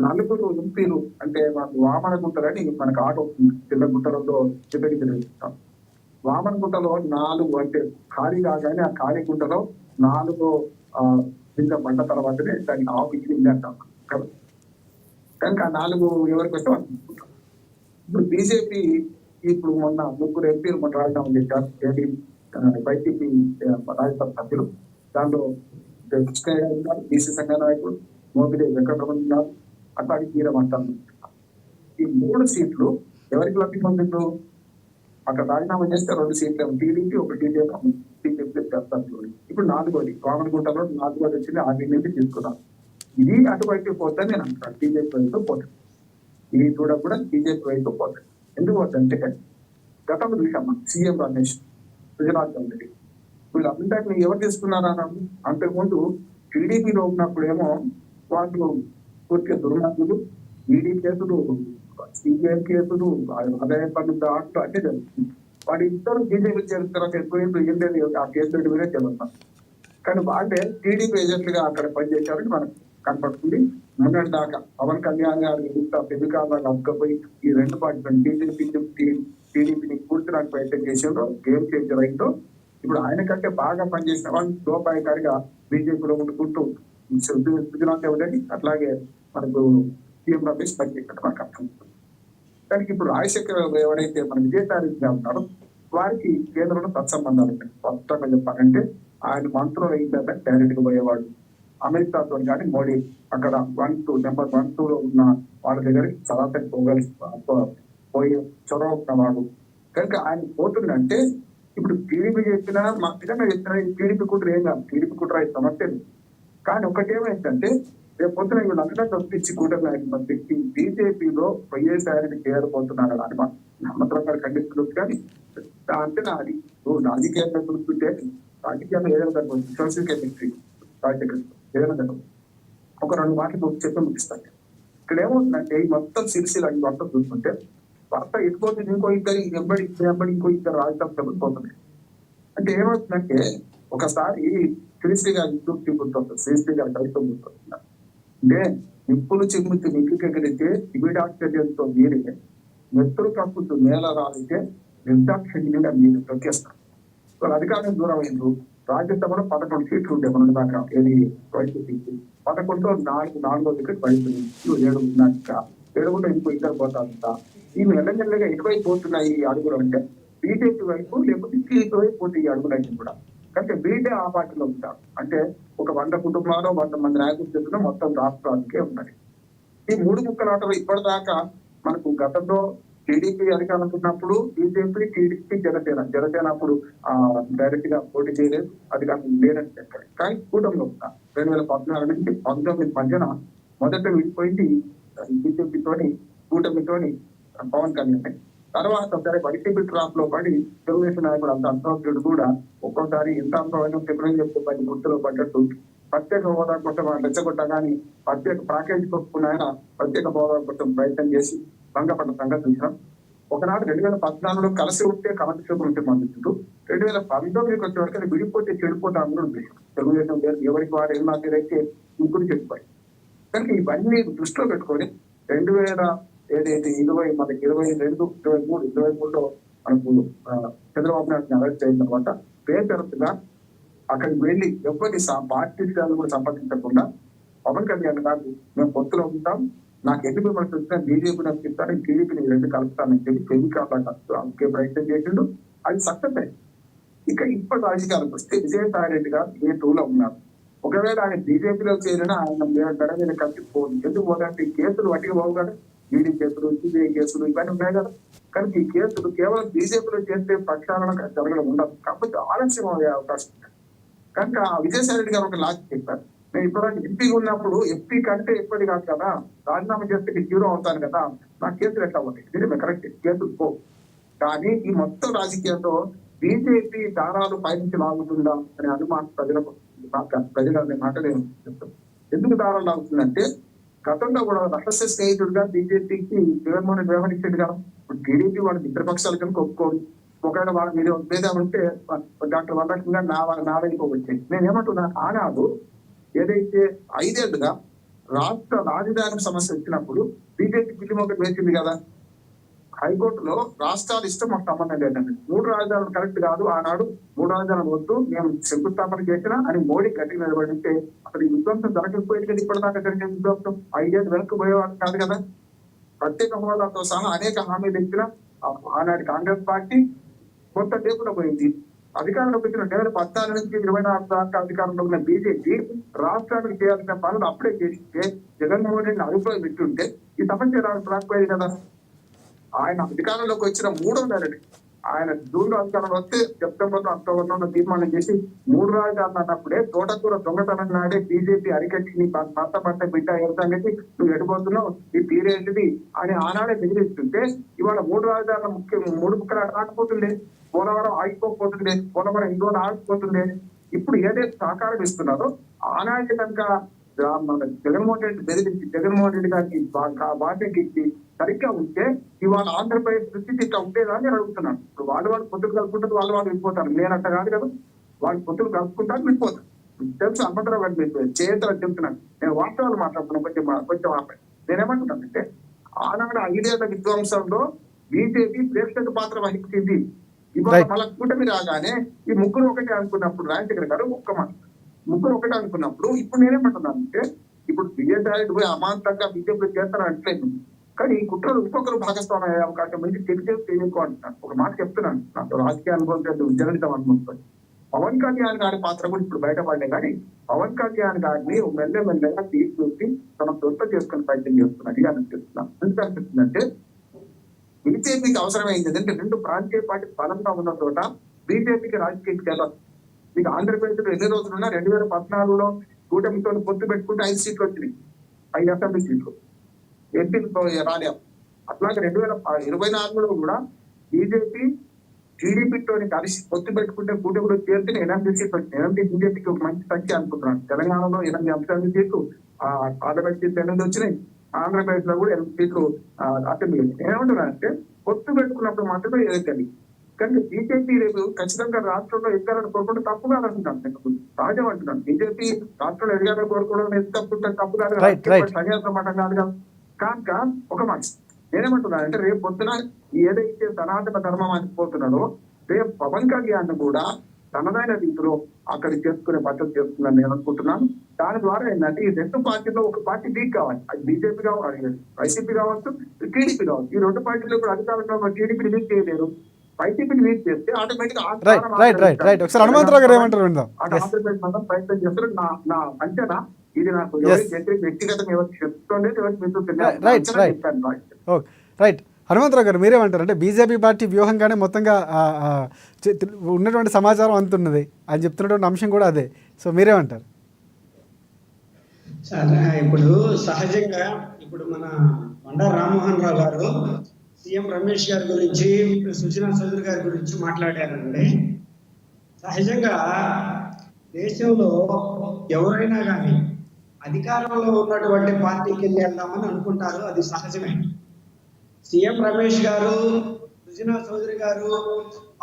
4 ఎంపీలు అంటే మాకు వామనగుంటలని మనకు ఆట వస్తుంది. చిన్నగుంటలలో చిన్నకి తిరుగుతాం. వామనగుంటలో 4 అంటే ఖాళీ కాగానే ఆ ఖాళీ గుంటలో 4 ఇంకా పంట తర్వాతనే దానికి ఆవు ఇచ్చింది అంటాం. కనుక ఆ 4 ఎవరికి వస్తే వాళ్ళు తీసుకుంటాం. ఇప్పుడు బీజేపీ ఇప్పుడు మొన్న 3 ఎంపీలు మొన్న రాజీనామా చేశారు. వైసీపీ రాజ్యసభ సభ్యులు. దాంట్లో కృష్ణయ్య గారు ఉన్నారు, బీసీ సంఘ నాయకుడు మోపిదేవి వెంకటరమణ ఉన్నారు, అట్లాగే తీరమంటారు. ఈ 3 సీట్లు ఎవరికి లబ్ధి పొందిందో అక్కడ రాజీనామా చేస్తే 2 సీట్లు టీడీపీ, ఒక టీడీపీ సభ్యులు. ఇప్పుడు 4వది వామనగుంటలో 4వది వచ్చింది. 6 నుంచి తీసుకున్నారు. ఇది అటువైపు పోతే నేను అంటాను బీజేపీ వైపు పోతుంది. ఇది కూడా బీజేపీ వైపు పోతుంది. ఎందుకు పోతుందంటే గతంలో చూసాం సీఎం రమేష్, గుజరాత్ రెడ్డి, వీళ్ళందరినీ ఎవరు తీసుకున్నారా? అంతకుముందు టీడీపీలో ఉన్నప్పుడు ఏమో వాళ్ళు పూర్తిగా దుర్మార్గులు, ఈడీ కేసులు, సిబిఐ కేసులు, ఆదాయ పన్ను దాంట్లో అన్నీ జరుగుతుంది. వాడి ఇద్దరు బీజేపీ చేరుతారు. ఎక్కువ ఏం లేదు, ఆ కేసులు మీరే చేరుతారు. కానీ వాళ్ళే టీడీపీ ఏజెంట్లుగా అక్కడ పనిచేశారని మనకు కనపడుతుంది. మొన్నటి దాకా పవన్ కళ్యాణ్ గారు ఇంత పెద్దకాలంగా అక్కపోయి ఈ 2 పార్టీలు టీడీపీని కూర్చడానికి ప్రయత్నం చేసేదో గేమ్ చేంజర్ అయిందో ఇప్పుడు ఆయన కంటే బాగా పనిచేసిన వాళ్ళు లోపాయకారిగా బీజేపీలో ఉండుకుంటూ గుజరాత్ ఎవరని అట్లాగే మనకు సీఎం రమేష్ పనిచేసినట్టు మనకు అర్థమవుతుంది. దానికి ఇప్పుడు రాజశేఖర్ ఎవరైతే మన విజయసాయి ఉన్నారో వారికి కేంద్రంలో సత్సంబంధాలు ఉంటాయి. స్పష్టంగా చెప్పాలంటే ఆయన మంత్రులు అయిందంటే డైరెక్ట్ గా పోయేవాడు. అమెరికాతో కానీ మోడీ అక్కడ నెంబర్ 1, 2లో ఉన్న వాళ్ళ దగ్గరికి సరాసరి పోయే చొరవ ఉన్నవాడు. కనుక ఆయన పోతుందంటే ఇప్పుడు టీడీపీ చెప్పినా నిజంగా చెప్పినా టీడీపీ కుట్ర ఏం కాదు, టీడీపీ కుట్ర సమస్యలు. కానీ ఒకటేమైందంటే రేపు పొద్దున వీళ్ళందరూ తప్పించి కూటమి నాయకులు పంపించి బీజేపీలో వైఎస్ఆర్ని చేరబోతున్నారు అని నమ్మకం ఖండిస్తున్నారు. కానీ అంటే నాది రాజకీయాల్లో చూస్తుంటే రాజకీయాల్లో ఏదైనా జరగవచ్చు, సోషల్ కెమిస్ట్రీ రాజకీయ ఏదైనా జరగవచ్చు. ఒక 2 మాటలు చెప్పి ముగిస్తాను. ఇక్కడ ఏమవుతుందంటే ఈ మొత్తం సిరిసిల ఈ మొత్తం చూస్తుంటే భర్త ఎటుపోతుంది, ఇంకో ఇద్దరు వెంబడి ఇంకో ఇద్దరు రాజకీయ సభ్యులు పోతున్నాయి. అంటే ఏమవుతుందంటే ఒకసారి శ్రీశ్రీ గారి విజ్ఞప్తి గుర్తొస్తుంది, శ్రీశ్రీ గారి కవిత్వం గుర్తొస్తున్నారు. అంటే నిప్పులు చిమ్ముతూ నిప్పుకెగిరితే ఇవిడాశ్చర్యంతో మీరే నెత్తురు కప్పుతూ నేల రాలితే నిర్దాక్షిణ్యంగా మీరు తొక్కేస్తారు. వాళ్ళు అధికారం దూరం అయింది. రాజ్యసభలో 11 సీట్లు ఉండే మన దాకా ఏది వైసీపీకి 11లో 4 వికెట్ పడుతుంది. 7 ఉన్నాక 7 ఇంకో ఇద్దరు పోతారంట. ఈ మెల్లమెల్లగా ఎటువైపు పోతున్నాయి ఈ అడుగులు అంటే బీజేపీ వైపు, లేకపోతే టీడీపీ వైపు పోతే ఈ అడుగులన్నీ కూడా. అంటే వీళ్ళే ఆ పార్టీలో ఉంటారు. అంటే ఒక 100 కుటుంబాలు 100 మంది నాయకులు చెప్పిన మొత్తం రాష్ట్రానికే ఉన్నాయి. ఈ 3 ముక్కలాటలు ఇప్పటిదాకా మనకు గతంలో టీడీపీ అధికారం ఉన్నప్పుడు బీజేపీ, టీడీపీ, జనసేన అప్పుడు డైరెక్ట్ గా పోటీ చేయలేదు, అధికారం లేదని చెప్పారు. కానీ కూటమిలో ఉంటా 2014 నుంచి 19 మధ్యన మొదట విడిపోయింది బీజేపీతోని, కూటమితోని పవన్ కళ్యాణ్. తర్వాత సరే వైసీపీ ట్రాప్ లో పడి తెలుగుదేశం నాయకుడు అంత అంతరాజ్యుడు కూడా ఒక్కోసారి ఎంత అంతమైన చెప్పడం చెప్తే గుర్తులో పడ్డట్టు ప్రత్యేక హోదా కోసం రెచ్చగొట్టా కానీ ప్రత్యేక ప్యాకేజ్ కొట్టుకున్న ఆయన ప్రత్యేక హోదా కోసం ప్రయత్నం చేసి భంగపడ్డ సంగతి చూసాం. ఒకనాడు 2014లో కలిసి ఉంటే కలక్షేపం ఉంటే మద్దతు, 2019 వచ్చే వరకు అది విడిపోతే చెడిపోతాం కూడా ఉద్దేశం. తెలుగుదేశం ఎవరికి వారు ఏం మాట్లాడైతే ఇంకుని చెడిపోయి. కనుక ఇవన్నీ దృష్టిలో పెట్టుకొని 2000 ఏదైతే 23లో మనకు చంద్రబాబు నాయుడు అరెస్ట్ అయిన తర్వాత పేరుగా అక్కడికి వెళ్ళి ఎవరి పార్టీ కూడా సంపాదించకుండా పవన్ కళ్యాణ్ గారు మేము పొత్తులో ఉంటాం, నాకు ఎన్ని విమర్శలు వచ్చినా బీజేపీ నాకు చెప్తాను, టీడీపీని 2 కలుపుతానని చెప్పి పెళ్లికాపే ప్రయత్నం చేసిండు. అది సక్సెస్ అయింది. ఇక ఇప్పటి రాజకీయాలకు వస్తే విజయసాయి రెడ్డి గారు ఏ టూలో ఉన్నారు. ఒకవేళ ఆయన బీజేపీలో చేరినా ఆయన గడ మీద కలిసిపోదు. ఎందుకు పోదంటే ఈ కేసులు వాటికి పోవు కదా, ఈడీ కేసులు, సిబిఐ కేసులు ఇవన్నీ ఉన్నాయి కదా. కానీ ఈ కేసులు కేవలం బీజేపీలో చేస్తే ప్రక్షాళన జరగడం ఉండదు, కాకపోతే ఆలస్యం అయ్యే అవకాశం ఉంది. కనుక విజయసాయి రెడ్డి గారు ఒక లాజిక్ చెప్పారు, నేను ఇప్పటిదాకా ఎంపీ ఉన్నప్పుడు ఎంపీ కంటే ఎప్పటి కాదు కదా, రాజీనామా చేస్తే హీరో అవుతాను కదా, నా కేసులు ఎట్లా ఉంటాయి, నిజమే కరెక్ట్, కేసులు పో. కానీ ఈ మొత్తం రాజకీయంలో బీజేపీ దారాలు పైనుంచి లాగుతుందా అనే అనుమానం ప్రజలకు అనే మాట నేను చెప్తాను. ఎందుకు దారాలు లాగుతుందంటే గతంలో కూడా రహస్య స్నేహితుడిగా బీజేపీకి జగన్మోహన్ రెడ్డి వ్యవహరించాడు కదా. ఇప్పుడు టీడీపీ వాళ్ళ మిత్రపక్షాలు కనుక ఒప్పుకోడు, ఒకవేళ వాళ్ళ మీద భేదం ఉంటే డాక్టర్ వరలక్ష్మి గారు నా వైపు వచ్చాయి. నేనేమంటున్నా, ఆనాడు ఏదైతే 5 ఏళ్లుగా రాష్ట్ర రాజధాని సమస్య వచ్చినప్పుడు బీజేపీ బిల్లు ఒకటి వేసింది కదా హైకోర్టులో, రాష్ట్రాలు ఇష్టం మాకు సంబంధం లేదండి, 3 రాజధానులు కరెక్ట్ కాదు, ఆనాడు 3 రాజధానులు వద్దు, మేము శంకుస్థాపన చేసినా అని మోడీ గట్టిగా నిలబడితే అసలు ఈ విధ్వంసం జరగకపోయింది కదా. ఇప్పటిదాకా జరిగే విధ్వంసం 5 ఏళ్ళు వెనక్కి పోయేవాడు కాదు కదా. ప్రత్యేక హోదాతో సహా అనేక హామీలు ఇచ్చిన ఆనాటి కాంగ్రెస్ పార్టీ మొత్తం లేకుండా పోయింది. అధికారంలోకి వచ్చిన 2014 నుంచి 24 దాకా అధికారంలో ఉన్న బీజేపీ రాష్ట్రానికి చేయాల్సిన పనులు అప్పుడే చేస్తే జగన్మోహన్ రెడ్డిని అదుపులో పెట్టుంటే ఈ సమస్య రాకపోయేది కదా. ఆయన అధికారంలోకి వచ్చిన 3వ నెల ఆయన జూన్లో అధికారంలో వస్తే సెప్టెంబర్లో అక్టోబర్లో తీర్మానం చేసి 3 రాజధానులు అన్నప్పుడే తోటకూర దొంగతనం నాడే బీజేపీ అరికట్టి భర్త బిడ్డ ఏ సంగతి నువ్వు ఎడిపోతున్నావు, ఈ తీరేంటిది అని ఆనాడే బెదిరిస్తుంటే ఇవాళ 3 రాజధానుల 3 ముక్కలు ఆగిపోతుండే, పోలవరం ఆగిపోతుండే, పోలవరం ఇందులో ఆగిపోతుండే. ఇప్పుడు ఏదైతే సహకారం ఇస్తున్నారో ఆనాటి కనుక జగన్మోహన్ రెడ్డి బెదిరించి జగన్మోహన్ రెడ్డి గారికి బాధ్యత ఇచ్చి సరిగ్గా ఉంటే ఇవాళ ఆంధ్రప్రదేశ్ స్థితి ఇట్లా ఉండేదా అని అడుగుతున్నాను. ఇప్పుడు వాళ్ళు పొత్తులు కలుపుకుంటారు, వాళ్ళు వెళ్ళిపోతారు. నేనంట కాదు కదా, వాళ్ళు పొత్తులు కలుపుకుంటారు, వెళ్ళిపోతారు. తెలుసు అమ్మటరావు గారు చేతలు చెప్తున్నాను, నేను వాస్తవాలు మాట్లాడుతున్నాను. కొంచెం ఆపై నేనేమంటున్నానంటే ఆనాడు 5 ఏళ్ల విధ్వంసంలో బీజేపీ ప్రేక్షక పాత్ర వహించింది. ఇవాళ మళ్ళీ కూటమి రాగానే ఈ 3 ఒకటే అనుకున్నప్పుడు రాజశేఖర్ గారు ఒక్క మాట 3 ఒకటే అనుకున్నప్పుడు ఇప్పుడు నేనేమంటున్నానంటే ఇప్పుడు విజయసాయి పోయి అమాంతంగా బీజేపీ చేస్తాను అంటలేదు, కానీ ఈ కుట్రలు ఇంకొకరు భాగస్వామ్యం అయ్యే అవకాశం ఉంది. తెలియకు అంటున్నాను. ఒక మాట చెప్తున్నాను, నాకు రాజకీయ అనుభవం జగన్తో అనుభవం. పవన్ కళ్యాణ్ గారి పాత్ర కూడా ఇప్పుడు బయటపడ్డే, కానీ పవన్ కళ్యాణ్ గారిని మెల్లమెల్లగా తీసుకొచ్చి తన సొంత చేసుకుని ప్రయత్నం చేస్తున్నది అనిపిస్తున్నాను. ఎందుకు అనిపిస్తుందంటే బీజేపీకి అవసరమైంది ఏంటంటే 2 ప్రాంతీయ పార్టీ బలంగా ఉన్న చోట బీజేపీకి రాజకీయ చేయాలి. మీకు ఆంధ్రప్రదేశ్ లో ఎన్ని రోజులున్నా 2014లో కూటమితో పొత్తు పెట్టుకుంటే 5 సీట్లు వచ్చినాయి, 5 అసెంబ్లీ సీట్లు, ఎంపీలతో రాలేము. అట్లాగే 2024లో కూడా బీజేపీ టీడీపీతో కలిసి పొత్తు పెట్టుకుంటే కూటమిలో చేరితే 8 సీట్లు వచ్చినాయి. 8 బీజేపీకి ఒక మంచి సంఖ్య అనుకుంటున్నాను. తెలంగాణలో 8 అసెంబ్లీ సీట్లు, పార్లమెంట్ సీట్లు 8 వచ్చినాయి. ఆంధ్రప్రదేశ్ లో కూడా 8 సీట్లు అసెంబ్లీ వచ్చినాయి. ఏమంటున్నానంటే పొత్తు పెట్టుకున్నప్పుడు మాత్రమే ఎదగలి. కానీ బీజేపీ రేపు ఖచ్చితంగా రాష్ట్రంలో ఎదగాలని కోరుకుంటే తప్పు కాదంటున్నాను. నేను సహజం అంటున్నాను. బీజేపీ రాష్ట్రంలో ఎదగాలని కోరుకోవడం తప్పు కాదు, సన్యాసమాట కాదు కదా. కాక ఒక మాట నేనేమంటున్నా అంటే రేపు పొద్దున ఏదైతే సనాతన ధర్మం అని పోతున్నాడో రేపు పవన్ కళ్యాణ్ కూడా తనదైన రీతిలో అక్కడ చేసుకునే పద్ధతి చేస్తుందని నేను అనుకుంటున్నాను. దాని ద్వారా ఏంటంటే ఈ 2 పార్టీలో ఒక పార్టీ వీక్ కావాలి. అది బీజేపీ కావాలి, వైసీపీ కావచ్చు, టీడీపీ కావచ్చు. ఈ 2 పార్టీలు కూడా అధికారంలో టీడీపీని వీక్ చేయలేరు. వైసీపీని వీక్ చేస్తే ఆటోమేటిక్ ఒకసారి హనుమంతరావు గారు ఏమంటారు విందాం. ఆంధ్రప్రదేశ్ మొత్తం ప్రయత్నం చేస్తారు. నా అంచనా ఇది. నాకు వ్యక్తిగతంగా ఎవరికి చెప్తుండే రైట్ హనుమంతరావు గారు మీరేమంటారు? అంటే బీజేపీ పార్టీ వ్యూహంగానే మొత్తంగా ఉన్నటువంటి సమాచారం అంతున్నది అని చెప్తున్నటువంటి అంశం కూడా అదే. సో మీరేమంటారు? సరే, ఇప్పుడు సహజంగా ఇప్పుడు మన బండారు రామ్మోహన్ రావు గారు సీఎం రమేష్ గారి గురించి, సుజనా చౌదరి గారి గురించి మాట్లాడారండి. సహజంగా దేశంలో ఎవరైనా కానీ అధికారంలో ఉన్నటువంటి పార్టీకి వెళ్ళి వెళ్దామని అనుకుంటారు, అది సహజమే. సీఎం రమేష్ గారు, సుజనా చౌదరి గారు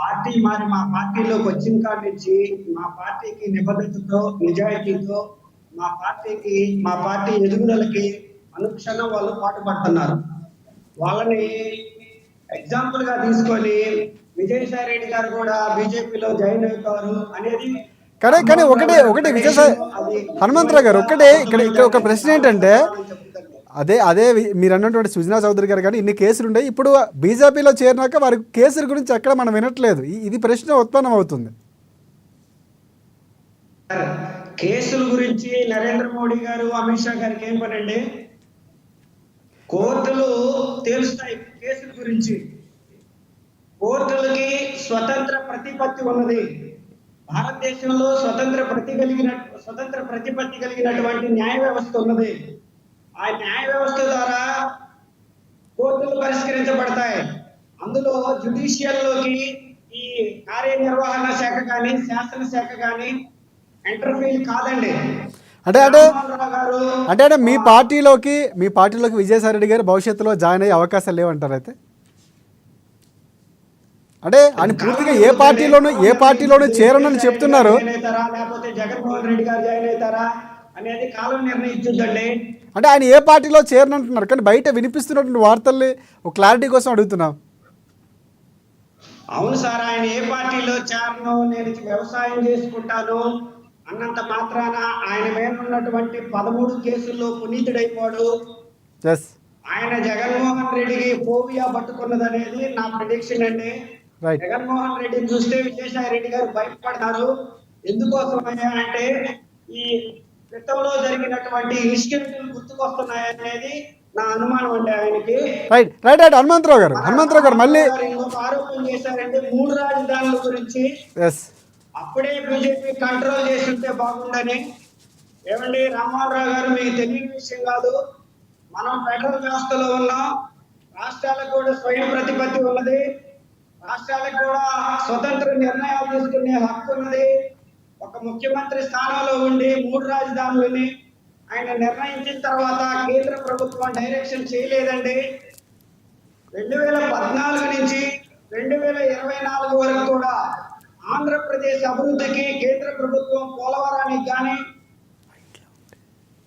పార్టీ మారి మా పార్టీలోకి వచ్చిన కాడి నుంచి మా పార్టీకి నిబద్ధతతో, నిజాయితీతో మా పార్టీ ఎదుగుదలకి అనుక్షణం వాళ్ళు పాటుపడుతున్నారు. వాళ్ళని ఎగ్జాంపుల్ గా తీసుకొని విజయసాయి రెడ్డి గారు కూడా బీజేపీలో జాయిన్ అవుతారు అనేది కానీ ఒకటి విజయసాయి హనుమంతరావు గారు ఇక్కడ ఒక ప్రశ్న ఏంటంటే అదే మీరు అన్నటువంటి సుజనా చౌదరి గారు కానీ ఇన్ని కేసులు ఉన్నాయి. ఇప్పుడు బీజేపీలో చేరినాక వారి కేసుల గురించి ఎక్కడ మనం వినట్లేదు. ఇది ప్రశ్న ఉత్పన్నం అవుతుంది. కేసుల గురించి నరేంద్ర మోడీ గారు, అమిత్ షా గారికి ఏం పనండి? కోర్టులు తేలుస్తాయి కేసుల గురించి. కోర్టులకి స్వతంత్ర ప్రతిపత్తి ఉన్నది. భారతదేశంలో స్వతంత్ర ప్రతిపత్తి కలిగినటువంటి న్యాయ వ్యవస్థ ఉన్నది. ఆ న్యాయ వ్యవస్థ ద్వారా కోర్టులు పరిష్కరించబడతాయి. అందులో జ్యుడిషియల్లోకి ఈ కార్యనిర్వహణ శాఖ కానీ, శాసనశాఖ కానీ ఇంటర్ఫీల్ కాదండి. అంటే మీ పార్టీలోకి విజయసాయి రెడ్డి గారు భవిష్యత్తులో జాయిన్ అయ్యే అవకాశాలు లేవంటారు అయితే? అంటే ఆయన పూర్తిగా ఏ పార్టీలోనూ చేరనని చెప్తున్నారు. లేకపోతే జగన్మోహన్ రెడ్డి గారు జాయిన్ అవుతారా అనేది కాలం నిర్ణయించుద్దండి. అంటే ఆయన ఏ పార్టీలో చేరనంటున్నారు, కానీ బయట వినిపిస్తున్నటువంటి వార్తల్ని ఒక క్లారిటీ కోసం అడుగుతున్నాం. అవును సార్, ఆయన ఏ పార్టీలో చేరను, నేను వ్యవసాయం చేసుకుంటాను అన్నంత మాత్రాన ఆయన మీద ఉన్నటువంటి 13 కేసుల్లో పునీతుడైపోడు. ఆయన జగన్మోహన్ రెడ్డికి ఫోబియా పట్టుకున్నది అనేది నా ప్రిడిక్షన్ అండి. జగన్మోహన్ రెడ్డిని చూస్తే విజయసాయి రెడ్డి గారు భయపడతారు. ఎందుకోసం అంటే ఈ గతంలో జరిగినటువంటి ఇన్సిడెంట్లు గుర్తుకొస్తున్నాయనేది నా అనుమానం అండి ఆయనకి. రైట్ హనుమంతరావు గారు మళ్ళీ ఇంకొక ఆరోపణ చేశారంటే 3 రాజధానుల గురించి. అప్పుడే బీజేపీ కంట్రోల్ చేస్తుంటే బాగుండని. ఏమండి రామ్మోహన్ రావు గారు, మీకు తెలియని విషయం కాదు, మనం ఫెడరల్ వ్యవస్థలో ఉన్నాం. రాష్ట్రాలకు కూడా స్వయం ప్రతిపత్తి ఉన్నది. రాష్ట్రాలకు కూడా స్వతంత్ర నిర్ణయాలు తీసుకునే హక్కు ఉన్నది. ఒక ముఖ్యమంత్రి స్థానంలో ఉండి 3 రాజధానులని ఆయన నిర్ణయించిన తర్వాత కేంద్ర ప్రభుత్వం డైరెక్షన్ చేయలేదండి. 2014 నుంచి 2024 వరకు కూడా ఆంధ్రప్రదేశ్ అభివృద్ధికి కేంద్ర ప్రభుత్వం పోలవరానికి కానీ,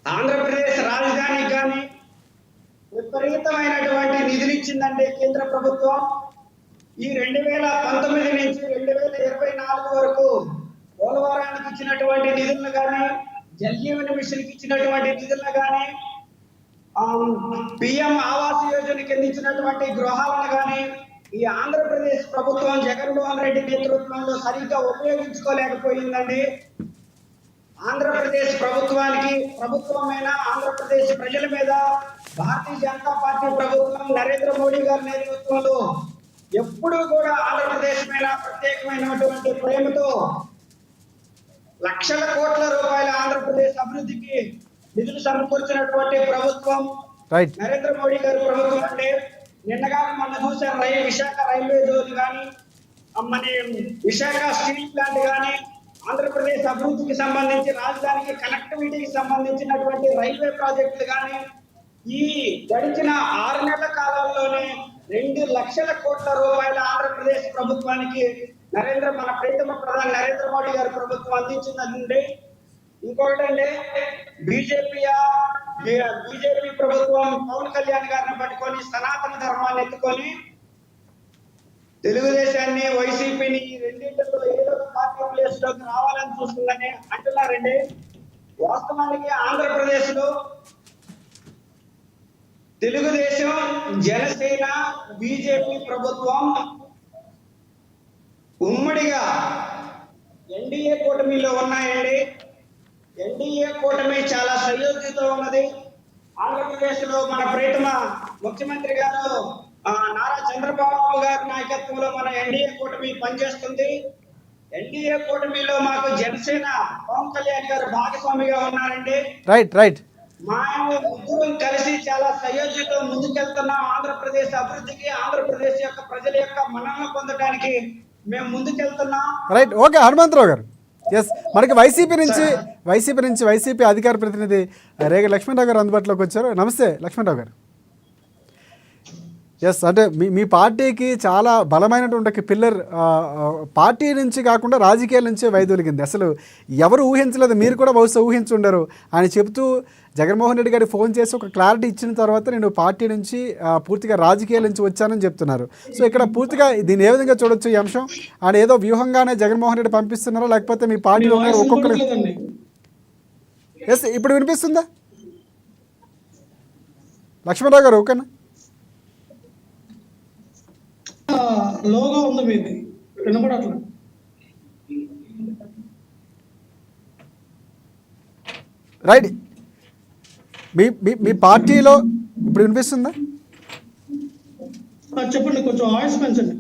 ఆంధ్రప్రదేశ్ రాజధానికి కానీ విపరీతమైనటువంటి నిధులు ఇచ్చిందంటే కేంద్ర ప్రభుత్వం. ఈ 2019 నుంచి 2024 వరకు పోలవరానికి ఇచ్చినటువంటి నిధులను కానీ, జల్ జీవన్ మిషన్కి ఇచ్చినటువంటి నిధులను కానీ, పిఎం ఆవాస్ యోజన కింద ఇచ్చినటువంటి గృహాలను కానీ ఈ ఆంధ్రప్రదేశ్ ప్రభుత్వం జగన్మోహన్ రెడ్డి నేతృత్వంలో సరిగ్గా ఉపయోగించుకోలేకపోయిందండి. ఆంధ్రప్రదేశ్ ప్రభుత్వమైన ఆంధ్రప్రదేశ్ ప్రజల మీద భారతీయ జనతా పార్టీ ప్రభుత్వం నరేంద్ర మోడీ గారి నేతృత్వంలో ఎప్పుడూ కూడా ఆంధ్రప్రదేశ్ మీద ప్రత్యేకమైనటువంటి ప్రేమతో లక్షల కోట్ల రూపాయల ఆంధ్రప్రదేశ్ అభివృద్ధికి నిధులు సమకూర్చినటువంటి ప్రభుత్వం రైట్. నరేంద్ర మోడీ గారి ప్రభుత్వం అంటే నిన్నగా మన చూసాం విశాఖ రైల్వే జోన్ కానీ మన విశాఖ స్టీల్ ప్లాంట్ కానీ ఆంధ్రప్రదేశ్ అభివృద్ధికి సంబంధించి రాజధానికి కనెక్టివిటీకి సంబంధించినటువంటి రైల్వే ప్రాజెక్టులు కానీ ఈ గడిచిన 6 నెలల కాలంలోనే 2 లక్షల కోట్ల రూపాయల ఆంధ్రప్రదేశ్ ప్రభుత్వానికి మన ప్రీతమ ప్రధాని నరేంద్ర మోడీ గారి ప్రభుత్వం అందించిందండి. ఇంకొకటంటే బీజేపీ ప్రభుత్వం పవన్ కళ్యాణ్ గారిని పట్టుకొని సనాతన ధర్మాన్ని ఎత్తుకొని తెలుగుదేశాన్ని వైసీపీని రెండింటిలో ఏదో ఒక పార్టీ ప్లేస్ లోకి రావాలని చూస్తుందని అంటున్నారండి. వాస్తవానికి ఆంధ్రప్రదేశ్ లో తెలుగుదేశం, జనసేన, బీజేపీ ప్రభుత్వం ఉమ్మడిగా ఎన్డీఏ కూటమిలో ఉన్నాయండి. ఎన్డీఏ కూటమి చాలా సయోధ్యతో ఉన్నది. ఆంధ్రప్రదేశ్ లో మన ప్రీతమ ముఖ్యమంత్రి గారు నారా చంద్రబాబు గారి నాయకత్వంలో మన ఎన్డీఏ కూటమి పనిచేస్తుంది. ఎన్డీఏ కూటమిలో మాకు జనసేన పవన్ కళ్యాణ్ గారు భాగస్వామిగా ఉన్నారండి. రైట్. మా ముగ్గురు కలిసి చాలా సయోధ్యతో ముందుకెళ్తున్నాం. ఆంధ్రప్రదేశ్ అభివృద్ధికి, ఆంధ్రప్రదేశ్ యొక్క ప్రజల యొక్క మన్ననలు పొందడానికి మేము ముందుకెళ్తున్నాం. రైట్. ఓకే హనుమంతరావు గారు. ఎస్, మనకి వైసీపీ నుంచి వైసీపీ అధికార ప్రతినిధి రేగ లక్ష్మణరావు గారు అందుబాటులోకి వచ్చారు. నమస్తే లక్ష్మణరావు గారు. ఎస్, అంటే మీ పార్టీకి చాలా బలమైనటువంటి పిల్లర్ పార్టీ నుంచి కాకుండా రాజకీయాల నుంచే వైదొలిగింది. అసలు ఎవరు ఊహించలేదు, మీరు కూడా బహుశా ఊహించుండరు. ఆయన చెబుతూ జగన్మోహన్ రెడ్డి గారికి ఫోన్ చేసి ఒక క్లారిటీ ఇచ్చిన తర్వాత నేను పార్టీ నుంచి పూర్తిగా రాజకీయాల నుంచి వచ్చానని చెప్తున్నారు. సో ఇక్కడ పూర్తిగా దీన్ని ఏ విధంగా చూడొచ్చు ఈ అంశం? ఆయన ఏదో వ్యూహంగానే జగన్మోహన్ రెడ్డి పంపిస్తున్నారా, లేకపోతే మీ పార్టీలో ఉన్నారు ఒక్కొక్కరు? ఎస్, ఇప్పుడు వినిపిస్తుందా లక్ష్మణరావు గారు? ఓకేనా? లోగా ఉంది మీది, వినపడట్లేదు. రైట్. మీ పార్టీలో ఇప్పుడు వినిపిస్తుందా? చెప్పండి, కొంచెం వాయిస్ పెంచండి.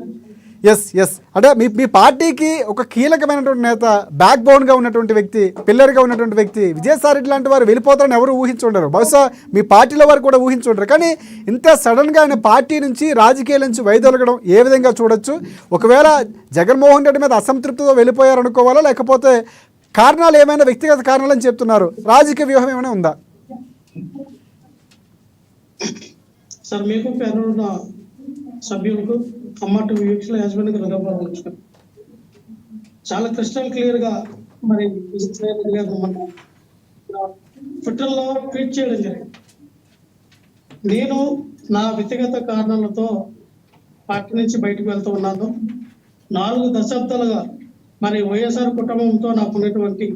ఎస్, అంటే మీ పార్టీకి ఒక కీలకమైనటువంటి నేత, బ్యాక్ బోన్గా ఉన్నటువంటి వ్యక్తి, పిల్లర్గా ఉన్నటువంటి వ్యక్తి విజయసాయి రెడ్డి లాంటి వారు వెళ్ళిపోతారని ఎవరు ఊహించుండరు. బహుశా మీ పార్టీలో వారు కూడా ఊహించుండరు. కానీ ఇంత సడన్గా ఆయన పార్టీ నుంచి రాజకీయాల నుంచి వైదొలగడం ఏ విధంగా చూడొచ్చు? ఒకవేళ జగన్మోహన్ రెడ్డి మీద అసంతృప్తితో వెళ్ళిపోయారనుకోవాలా, లేకపోతే కారణాలు ఏమైనా వ్యక్తిగత కారణాలని చెప్తున్నారు, రాజకీయ వ్యూహం ఏమైనా ఉందా? సార్, మీకు పేరున్న సభ్యులకు అమ్మటు వీక్షల యాజమాన్యానికి హృదయపూర్వక చాలా క్రిస్టల్ క్లియర్ గా మరి ట్విట్టర్లో ట్వీట్ చేయడం జరిగింది. నేను నా వ్యక్తిగత కారణాలతో పార్టీ నుంచి బయటకు వెళ్తూ ఉన్నాను. 4 దశాబ్దాలుగా మరి వైఎస్ఆర్ కుటుంబంతో నాకున్నటువంటి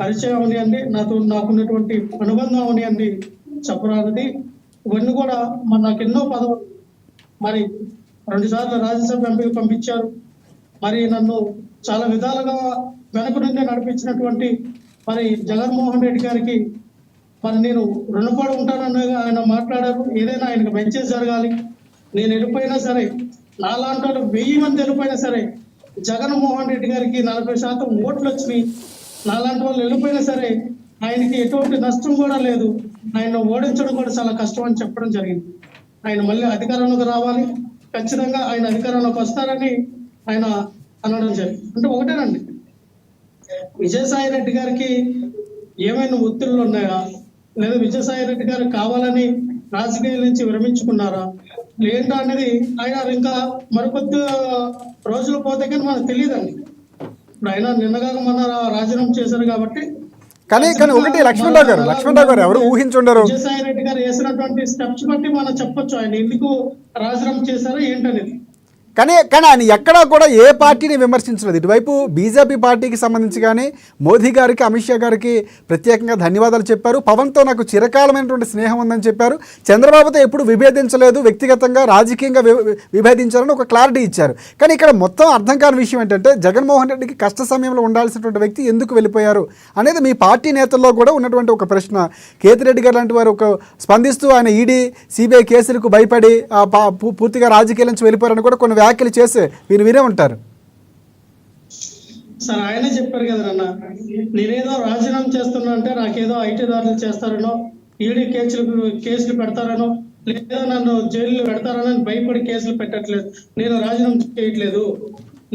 పరిచయం అవనియండి, నాకున్నటువంటి అనుబంధం అవనియండి చెప్పరానిది. ఇవన్నీ కూడా మరి నాకు ఎన్నో పదవులు, మరి 2 సార్లు రాజ్యసభ ఎంపీకి పంపించారు. మరి నన్ను చాలా విధాలుగా వెనక నుండి నడిపించినటువంటి మరి జగన్మోహన్ రెడ్డి గారికి మరి నేను రుణపడి ఉంటానన్నగా ఆయన మాట్లాడారు. ఏదైనా ఆయనకు మంచి జరగాలి, నేను వెళ్ళిపోయినా సరే, నాలాంటి వాళ్ళు 1000 మంది వెళ్ళిపోయినా సరే జగన్మోహన్ రెడ్డి గారికి 40% ఓట్లు వచ్చినాయి. నాలాంటి వాళ్ళు వెళ్ళిపోయినా సరే ఆయనకి ఎటువంటి నష్టం కూడా లేదు, ఆయన ఓడించడం కూడా చాలా కష్టం అని చెప్పడం జరిగింది. ఆయన మళ్ళీ అధికారంలోకి రావాలి, ఖచ్చితంగా ఆయన అధికారంలోకి వస్తారని ఆయన అనడం జరిగింది. అంటే ఒకటేనండి, విజయసాయి రెడ్డి గారికి ఏమైనా ఒత్తిళ్లు ఉన్నాయా, లేదా విజయసాయి రెడ్డి గారు కావాలని రాజకీయాల నుంచి విరమించుకున్నారా ఏంటో అనేది ఆయన ఇంకా మరికొద్ది రోజులు పోతే కానీ మనకు తెలియదండి. ఇప్పుడు ఆయన నిన్నగా మన రాజీనామా చేశారు కాబట్టి. కానీ ఒకటి లక్ష్మణరావు గారు ఎవరు ఊహించుండరు. విజయసాయి రెడ్డి గారు వేసినటువంటి స్టెప్స్ బట్టి మనం చెప్పొచ్చు ఆయన ఎందుకు రాజీనామా చేశారో ఏంటనేది. కానీ ఆయన ఎక్కడా కూడా ఏ పార్టీని విమర్శించలేదు. ఇటువైపు బీజేపీ పార్టీకి సంబంధించి కానీ మోదీ గారికి, అమిత్ షా గారికి ప్రత్యేకంగా ధన్యవాదాలు చెప్పారు. పవన్తో నాకు చిరకాలమైనటువంటి స్నేహం ఉందని చెప్పారు. చంద్రబాబుతో ఎప్పుడు విభేదించలేదు, వ్యక్తిగతంగా రాజకీయంగా విభేదించారని ఒక క్లారిటీ ఇచ్చారు. కానీ ఇక్కడ మొత్తం అర్థం కాని విషయం ఏంటంటే జగన్మోహన్ రెడ్డికి కష్ట సమయంలో ఉండాల్సినటువంటి వ్యక్తి ఎందుకు వెళ్ళిపోయారు అనేది మీ పార్టీ నేతల్లో కూడా ఉన్నటువంటి ఒక ప్రశ్న. కేతిరెడ్డి గారు లాంటి వారు ఒక స్పందిస్తూ ఆయన ఈడీ, సిబిఐ కేసులకు భయపడి పూర్తిగా రాజకీయాల నుంచి వెళ్ళిపోయారని కూడా కొన్ని వ్యాఖ్యలు చేసి వినే ఉంటారు. సార్ ఆయనే చెప్పారు కదా నాన్న, నేనేదో రాజీనామా చేస్తున్నా అంటే నాకేదో ఐటీ దాడులు చేస్తారనో, ఈడీ కేసులు పెడతారనో, లేదా నన్ను జైలు పెడతారనో భయపడి కేసులు పెట్టట్లేదు. నేను రాజీనామా చేయట్లేదు.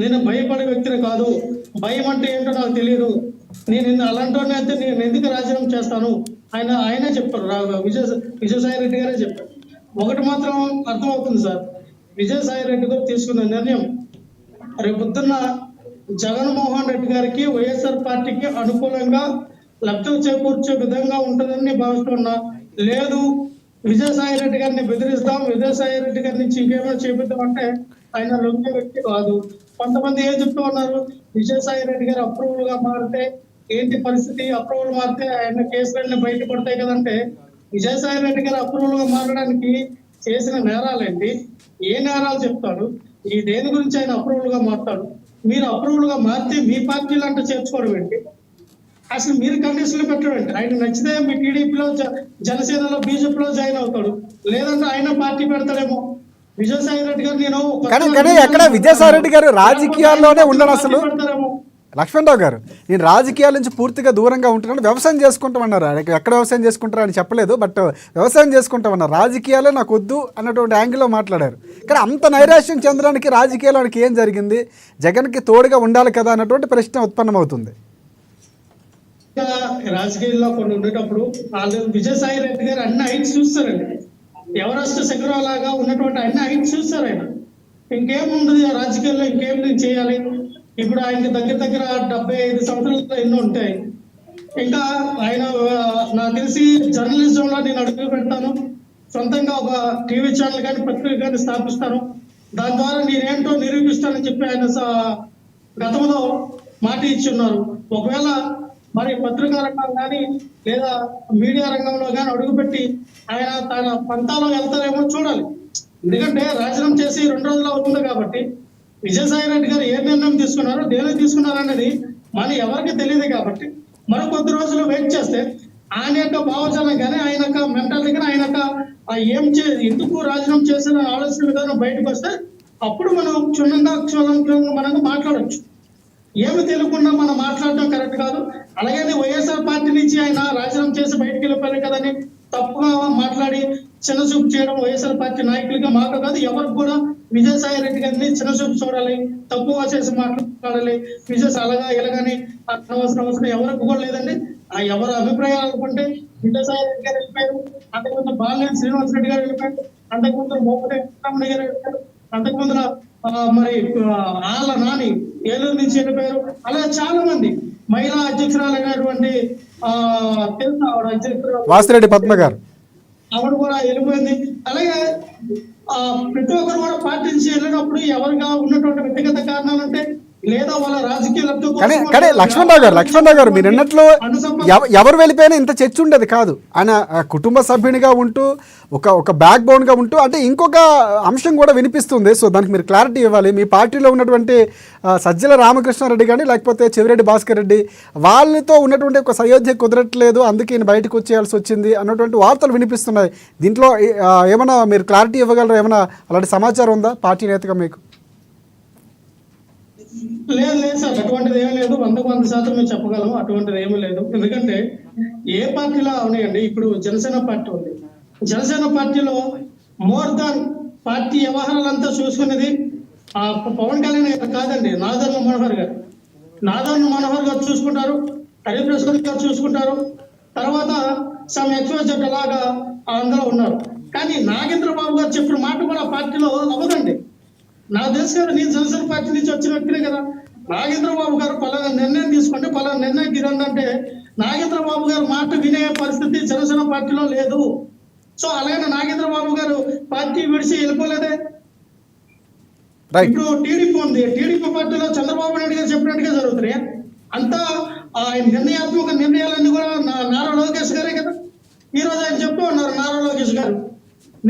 నేను భయపడే వ్యక్తిని కాదు. భయం అంటే ఏంటో నాకు తెలియదు. నేను అలాంటి అయితే నేను ఎందుకు రాజీనామా చేస్తాను ఆయనే చెప్పారు. విజయసాయి రెడ్డి గారే చెప్పారు. ఒకటి మాత్రం అర్థమవుతుంది సార్, విజయసాయి రెడ్డి గారు తీసుకున్న నిర్ణయం రేపు పొద్దున్న జగన్మోహన్ రెడ్డి గారికి వైఎస్ఆర్ పార్టీకి అనుకూలంగా లబ్ధి చేకూర్చే విధంగా ఉంటుందని భావిస్తున్నా. లేదు విజయసాయి రెడ్డి గారిని బెదిరిస్తాం, విజయసాయి రెడ్డి గారి నుంచి ఇంకేమైనా చేపిద్దాం అంటే ఆయన లొంగే వ్యక్తి కాదు. కొంతమంది ఏం చెప్తూ ఉన్నారు, విజయసాయి రెడ్డి గారు అప్రూవల్ గా మారితే ఏంటి పరిస్థితి, అప్రూవల్ మారితే ఆయన కేసులన్నీ బయటపడతాయి కదంటే, విజయసాయి రెడ్డి గారు అప్రూవల్ గా మారడానికి చేసిన నేరాలేంటి, ఏ నేరాలు చెప్తాడు, ఈ దేని గురించి ఆయన అప్రూవల్ గా మారుతాడు. మీరు అప్రూవల్ గా మారితే మీ పార్టీలో అంటే చేర్చుకోవడం ఏంటి, అసలు మీరు కండిషన్లు పెట్టడం ఏంటి. ఆయన నచ్చితే మీ టీడీపీలో జనసేనలో బీజేపీలో జాయిన్ అవుతాడు, లేదంటే ఆయన పార్టీ పెడతాడేమో. విజయసాయి రెడ్డి గారు కానీ ఎక్కడ విజయసాయి రెడ్డి గారు రాజకీయాల్లోనే ఉండను అసలు. లక్ష్మణరావు గారు, నేను రాజకీయాల నుంచి పూర్తిగా దూరంగా ఉంటున్నాను, వ్యవసాయం చేసుకుంటామన్నారు. ఎక్కడ వ్యవసాయం చేసుకుంటారో అని చెప్పలేదు, బట్ వ్యవసాయం చేసుకుంటామన్నారు. రాజకీయాలే నాకు వద్దు అన్నటువంటి యాంగిల్లో మాట్లాడారు. కానీ అంత నైరాశ్యం చెందడానికి రాజకీయాలకు ఏం జరిగింది, జగన్కి తోడుగా ఉండాలి కదా అన్నటువంటి ప్రశ్న ఉత్పన్నమవుతుంది. రాజకీయాల్లో కొన్ని ఉండేటప్పుడు వాళ్ళు విజయసాయి రెడ్డి గారు అన్ని హైట్స్ చూస్తారండి. ఎవరెస్ట్ శిఖరం లాగా ఉన్నటువంటి అన్ని హైట్స్ చూస్తారు. ఆయన ఇంకేముండదు రాజకీయాల్లో, ఇంకేం చేయాలి. ఇప్పుడు ఆయనకి దగ్గర 75 సంవత్సరాలు ఎన్నో ఉంటాయి. ఇంకా ఆయన నాకు తెలిసి జర్నలిజంలో నేను అడుగు పెడతాను, సొంతంగా ఒక టీవీ ఛానల్ కానీ పత్రిక కానీ స్థాపిస్తాను, దాని ద్వారా నేనేంటో నిరూపిస్తానని చెప్పి ఆయన గతంలో మాట ఇచ్చి ఉన్నారు. ఒకవేళ మరి పత్రికా రంగం కానీ లేదా మీడియా రంగంలో కానీ అడుగుపెట్టి ఆయన తన పంతాలో వెళ్తారేమో చూడాలి. ఎందుకంటే రాజీనామా చేసి 2 రోజులు అవుతుంది కాబట్టి విజయసాయి రెడ్డి గారు ఏ నిర్ణయం తీసుకున్నారో దేనికి తీసుకున్నారు అనేది మన ఎవరికి తెలియదు. కాబట్టి మరో కొద్ది రోజులు వెయిట్ చేస్తే ఆయన యొక్క భావజాలం కానీ ఆయన యొక్క మెంటాలిటీ కానీ ఆయన యొక్క ఎందుకు రాజీనామా చేసిన ఆలోచన విధానం బయటకు వస్తే అప్పుడు మనం క్షుణ్ణంగా మనం మాట్లాడచ్చు. ఏమి తెలియకుండా మనం మాట్లాడటం కరెక్ట్ కాదు. అలాగే వైఎస్ఆర్ పార్టీ నుంచి ఆయన రాజీనామా చేసి బయటకు వెళ్ళిపోయారు కదని తప్పుగా మాట్లాడి చిన్నచూపు చేయడం వైఎస్ఆర్ పార్టీ నాయకులుగా మాకు కాదు, ఎవరికి కూడా విజయసాయి రెడ్డి గారిని చిన్నచూపు చూడాలి, తప్పుగా చేసి మాట్లాడాలి. అలాగా ఇలాగని అవసరం ఎవరికి కూడా లేదండి. ఆ ఎవరు అభిప్రాయాలు అనుకుంటే విజయసాయి రెడ్డి గారు వెళ్ళిపోయారు, అంతకుముందు బాలినేని శ్రీనివాస్ రెడ్డి గారు వెళ్ళిపోయారు, అంతకుముందు మోపటి వెంకటరమణ గారు వెళ్ళిపోయారు, అంతకుముందు మరి ఆళ్ళ నాని ఏలూరు నుంచి వెళ్ళిపోయారు. అలా చాలా మంది మహిళా అధ్యక్షురాలైనటువంటి తెలుసు ఆవిడ అధ్యక్షురాలు వాసిరెడ్డి పద్మ గారు, ఆవిడ కూడా వెళ్ళిపోయింది. అలాగే ప్రతి ఒక్కరు కూడా పార్టీ నుంచి వెళ్ళినప్పుడు ఎవరిగా ఉన్నటువంటి వ్యక్తిగత కారణాలు అంటే లేదా వాళ్ళ రాజకీయ కానీ లక్ష్మణరావు గారు మీరు అన్నట్లు ఎవరు వెళ్ళిపోయినా ఇంత చర్చ ఉండేది కాదు. ఆయన కుటుంబ సభ్యునిగా ఉంటూ ఒక బ్యాక్ బోన్గా ఉంటూ అంటే ఇంకొక అంశం కూడా వినిపిస్తుంది. సో దానికి మీరు క్లారిటీ ఇవ్వాలి. మీ పార్టీలో ఉన్నటువంటి సజ్జల రామకృష్ణారెడ్డి కానీ లేకపోతే చెవిరెడ్డి భాస్కర్ రెడ్డి వాళ్ళతో ఉన్నటువంటి ఒక సయోధ్య కుదరట్లేదు, అందుకే ఈయన బయటకు వచ్చేయాల్సి వచ్చింది అన్నటువంటి వార్తలు వినిపిస్తున్నాయి. దీంట్లో ఏమైనా మీరు క్లారిటీ ఇవ్వగలరా? ఏమైనా అలాంటి సమాచారం ఉందా పార్టీ నేతగా మీకు? లేదు సార్, అటువంటిది ఏమీ లేదు. 100% మేము చెప్పగలము, అటువంటిది ఏమీ లేదు. ఎందుకంటే ఏ పార్టీలో అవునాయండి, ఇప్పుడు జనసేన పార్టీ ఉంది. జనసేన పార్టీలో మోర్ దాన్ పార్టీ వ్యవహారాలంతా చూసుకునేది పవన్ కళ్యాణ్ గారు కాదండి, నాదెండ్ల మనోహర్ గారు చూసుకుంటారు, హరిప్రసాద్ గారు చూసుకుంటారు, తర్వాత సమ్ ఎక్స్‌వైజెడ్ లాగా అందరూ ఉన్నారు. కానీ నాగేంద్ర బాబు గారు చెప్పిన మాట కూడా పార్టీలో అవ్వదండి. నాకు తెలుసు కదా, నేను జనసేన పార్టీ నుంచి వచ్చిన వ్యక్తినే కదా. నాగేంద్ర బాబు గారు పలానా నిర్ణయం తీసుకుంటే పలానా నిర్ణయం తీరందంటే నాగేంద్ర బాబు గారు మాట వినే పరిస్థితి జనసేన పార్టీలో లేదు. సో అలాగే నాగేంద్ర బాబు గారు పార్టీ విడిచి వెళ్ళిపోలేదే. ఇప్పుడు టీడీపీ ఉంది, టీడీపీ పార్టీలో చంద్రబాబు నాయుడు గారు చెప్పినట్టుగా జరుగుతున్నాయి. అంతా ఆయన నిర్ణయాత్మక నిర్ణయాలన్నీ కూడా నారా లోకేష్ గారే కదా. ఈ రోజు ఆయన చెప్తూ ఉన్నారు, నారా లోకేష్ గారు,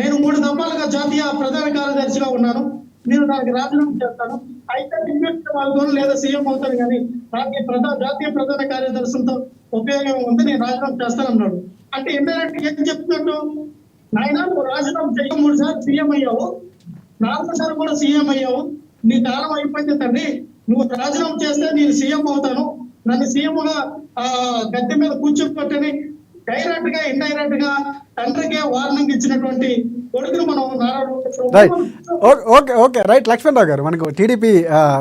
నేను 3 దఫాలుగా జాతీయ ప్రధాన కార్యదర్శిగా ఉన్నాను, నేను దానికి రాజీనామా చేస్తాను, అయితే డిప్యూటీ వాళ్ళతో లేదా సీఎం అవుతాను, కానీ నాకు జాతీయ ప్రధాన కార్యదర్శులతో ఉపయోగం ఉంది, నేను రాజీనామా చేస్తానన్నాడు. అంటే ఇండైరెక్ట్ ఏం చెప్తున్నట్టు, నాయన నువ్వు రాజీనామా చేయక 3 సార్లు సీఎం అయ్యావు, 4వ సారి కూడా సీఎం అయ్యావు, నీ కాలం అయిపోయింది తండ్రి, నువ్వు రాజీనామా చేస్తే నేను సీఎం అవుతాను, నన్ను సీఎంగా గద్దె మీద కూర్చోబెట్టని డైరెక్ట్ గా ఇండైరెక్ట్ గా తండ్రికే వార్నింగ్ ఇచ్చినటువంటి కొడుకును మనం right okay okay right Lakshmanarao గారు మనకు టీడీపీ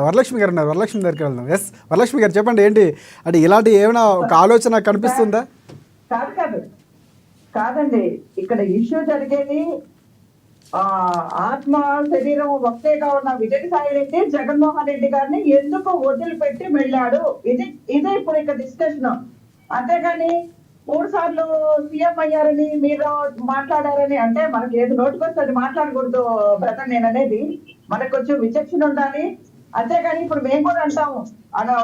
వరలక్ష్మి గారు ఉన్నారు, వరలక్ష్మి దగ్గరికి వెళ్దాం. ఎస్ వరలక్ష్మి గారు చెప్పండి, ఏంటి అంటే ఇలాంటి ఏమైనా ఒక ఆలోచన కనిపిస్తుందా? కాదండి, ఇక్కడ ఇష్యూ జరిగేది ఆత్మ శరీరం ఒకటేగా ఉన్న విజయసాయి రెడ్డి జగన్మోహన్ రెడ్డి గారిని ఎందుకు వదిలిపెట్టి వెళ్ళాడు, ఇదే ఇప్పుడు ఇక్కడ డిస్కషన్. అంతేగాని 3 సార్లు సీఎం అయ్యారని మీరు మాట్లాడారని అంటే మనకి ఏది నోటికొస్తే అది మాట్లాడకూడదు బ్రదర్. నేను అనేది మనకు కొంచెం విచక్షణ ఉండాలి. అంతేగాని ఇప్పుడు మేము కూడా అంటాము,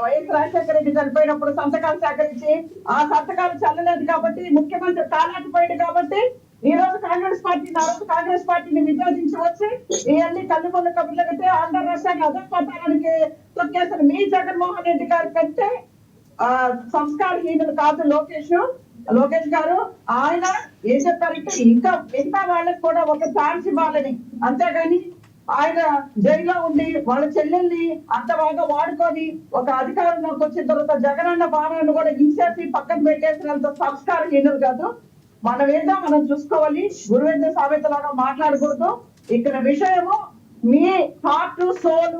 వైఎస్ రాజశేఖర రెడ్డి చనిపోయినప్పుడు సంతకాలు సేకరించి ఆ సంతకాలు చల్లలేదు కాబట్టి ముఖ్యమంత్రి కాలేకపోయాడు కాబట్టి ఈ రోజు కాంగ్రెస్ పార్టీని విభజించి వచ్చి ఇవన్నీ కళ్ళుకొల్ల కబుర్లు కట్టి ఆంధ్ర రాష్ట్రాన్ని అధపతానికి తొక్కేసిన మీ జగన్మోహన్ రెడ్డి గారి కంటే సంస్కారహీనులు కాదు లోకేష్ గారు. ఆయన ఏం చెప్పారంటే ఇంకా మిగతా వాళ్ళకి కూడా ఒక ఛాన్స్ ఇవ్వాలని, అంతేగాని ఆయన జైల్లో ఉండి వాళ్ళ చెల్లెల్ని అంత బాగా వాడుకొని ఒక అధికారంలోకి వచ్చిన తర్వాత జగనన్న బాణాన్ని కూడా ఇంసేసి పక్కన పెట్టేసినంత సంస్కారహీనులు కాదు. మనం ఏదో మనం చూసుకోవాలి, గురువేంద్ర సామెతలాగా మాట్లాడకూడదు. ఇక్కడ విషయము మీ హార్ట్ సోల్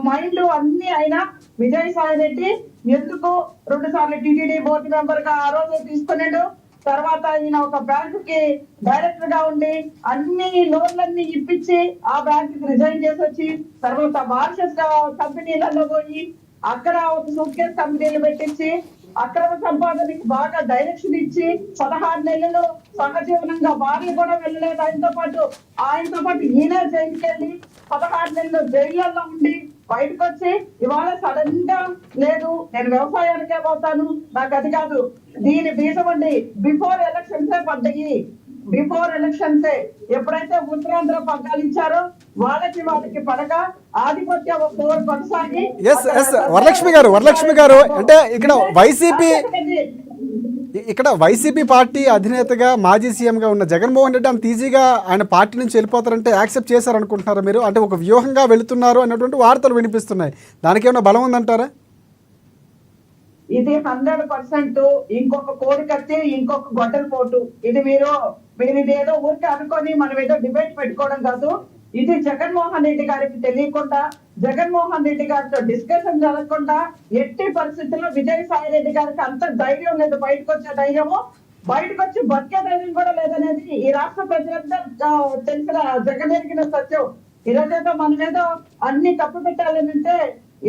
మైండ్ అన్ని అయినా విజయసాయి రెడ్డి ఎందుకు 2 సార్లు టీటీడీ బోర్డు మెంబర్ గా ఆ రోజు తీసుకున్నాడు. తర్వాత ఈయన ఒక బ్యాంకుకి డైరెక్టర్ గా ఉండి అన్ని లోన్లన్నీ ఇప్పించి ఆ బ్యాంకుకి రిజైన్ చేసి వచ్చి తర్వాత మార్షస్ కంపెనీలలో పోయి అక్కడ ఒక సూట్ కేస్ కంపెనీలు పెట్టించి అక్రమ సంపాదనకి బాగా డైరెక్షన్ ఇచ్చి 16 నెలలు సహజీవనంగా భార్య కూడా వెళ్ళలేదు ఆయనతో పాటు ఈయన జైలుకి వెళ్ళి 16 నెలలు జైళ్ళల్లో ఉండి బయటకు వచ్చి ఇవాళ సడన్ గా లేదు నేను వ్యవసాయానికే పోతాను, నాకు అది కాదు. దీని బీజం అండి బిఫోర్ ఎలక్షన్సే పడ్డాయి. బిఫోర్ ఎలక్షన్సే ఎప్పుడైతే ఉత్తరాంధ్ర పగ్గాలించారో వాళ్ళకి పడక ఆధిపత్య కొనసాగి. వరలక్ష్మి గారు అంటే ఇక్కడ వైసీపీ పార్టీ అధినేతగా మాజీ సీఎంగా ఉన్న జగన్మోహన్ రెడ్డి అంత ఈజీగా ఆయన పార్టీ నుంచి వెళ్ళిపోతారంటే యాక్సెప్ట్ చేశారనుకుంటున్నారా మీరు? అంటే ఒక వ్యూహంగా వెళుతున్నారు అన్నటువంటి వార్తలు వినిపిస్తున్నాయి, దానికి ఏమైనా బలం ఉందంటారా? ఇది 100% ఇంకొక కోరికత్తి ఇంకొక గొడ్డల పోటు. ఇది మీరు ఇదేదో ఊరికి అనుకొని మనం ఏదో డిబేట్ పెట్టుకోవడం కాదు. ఇది జగన్మోహన్ రెడ్డి గారికి తెలియకుండా, జగన్మోహన్ రెడ్డి గారితో డిస్కషన్ జరగకుండా ఎట్టి పరిస్థితుల్లో విజయసాయి రెడ్డి గారికి అంత ధైర్యం లేదు, బయటకు వచ్చే ధైర్యము, బయటకు వచ్చి బతికే ధైర్యం కూడా లేదనేది ఈ రాష్ట్ర ప్రజలంతా తెలిసిన జగన్ సత్యం. ఈరోజేదో మనం ఏదో అన్ని తప్పు పెట్టాలంటే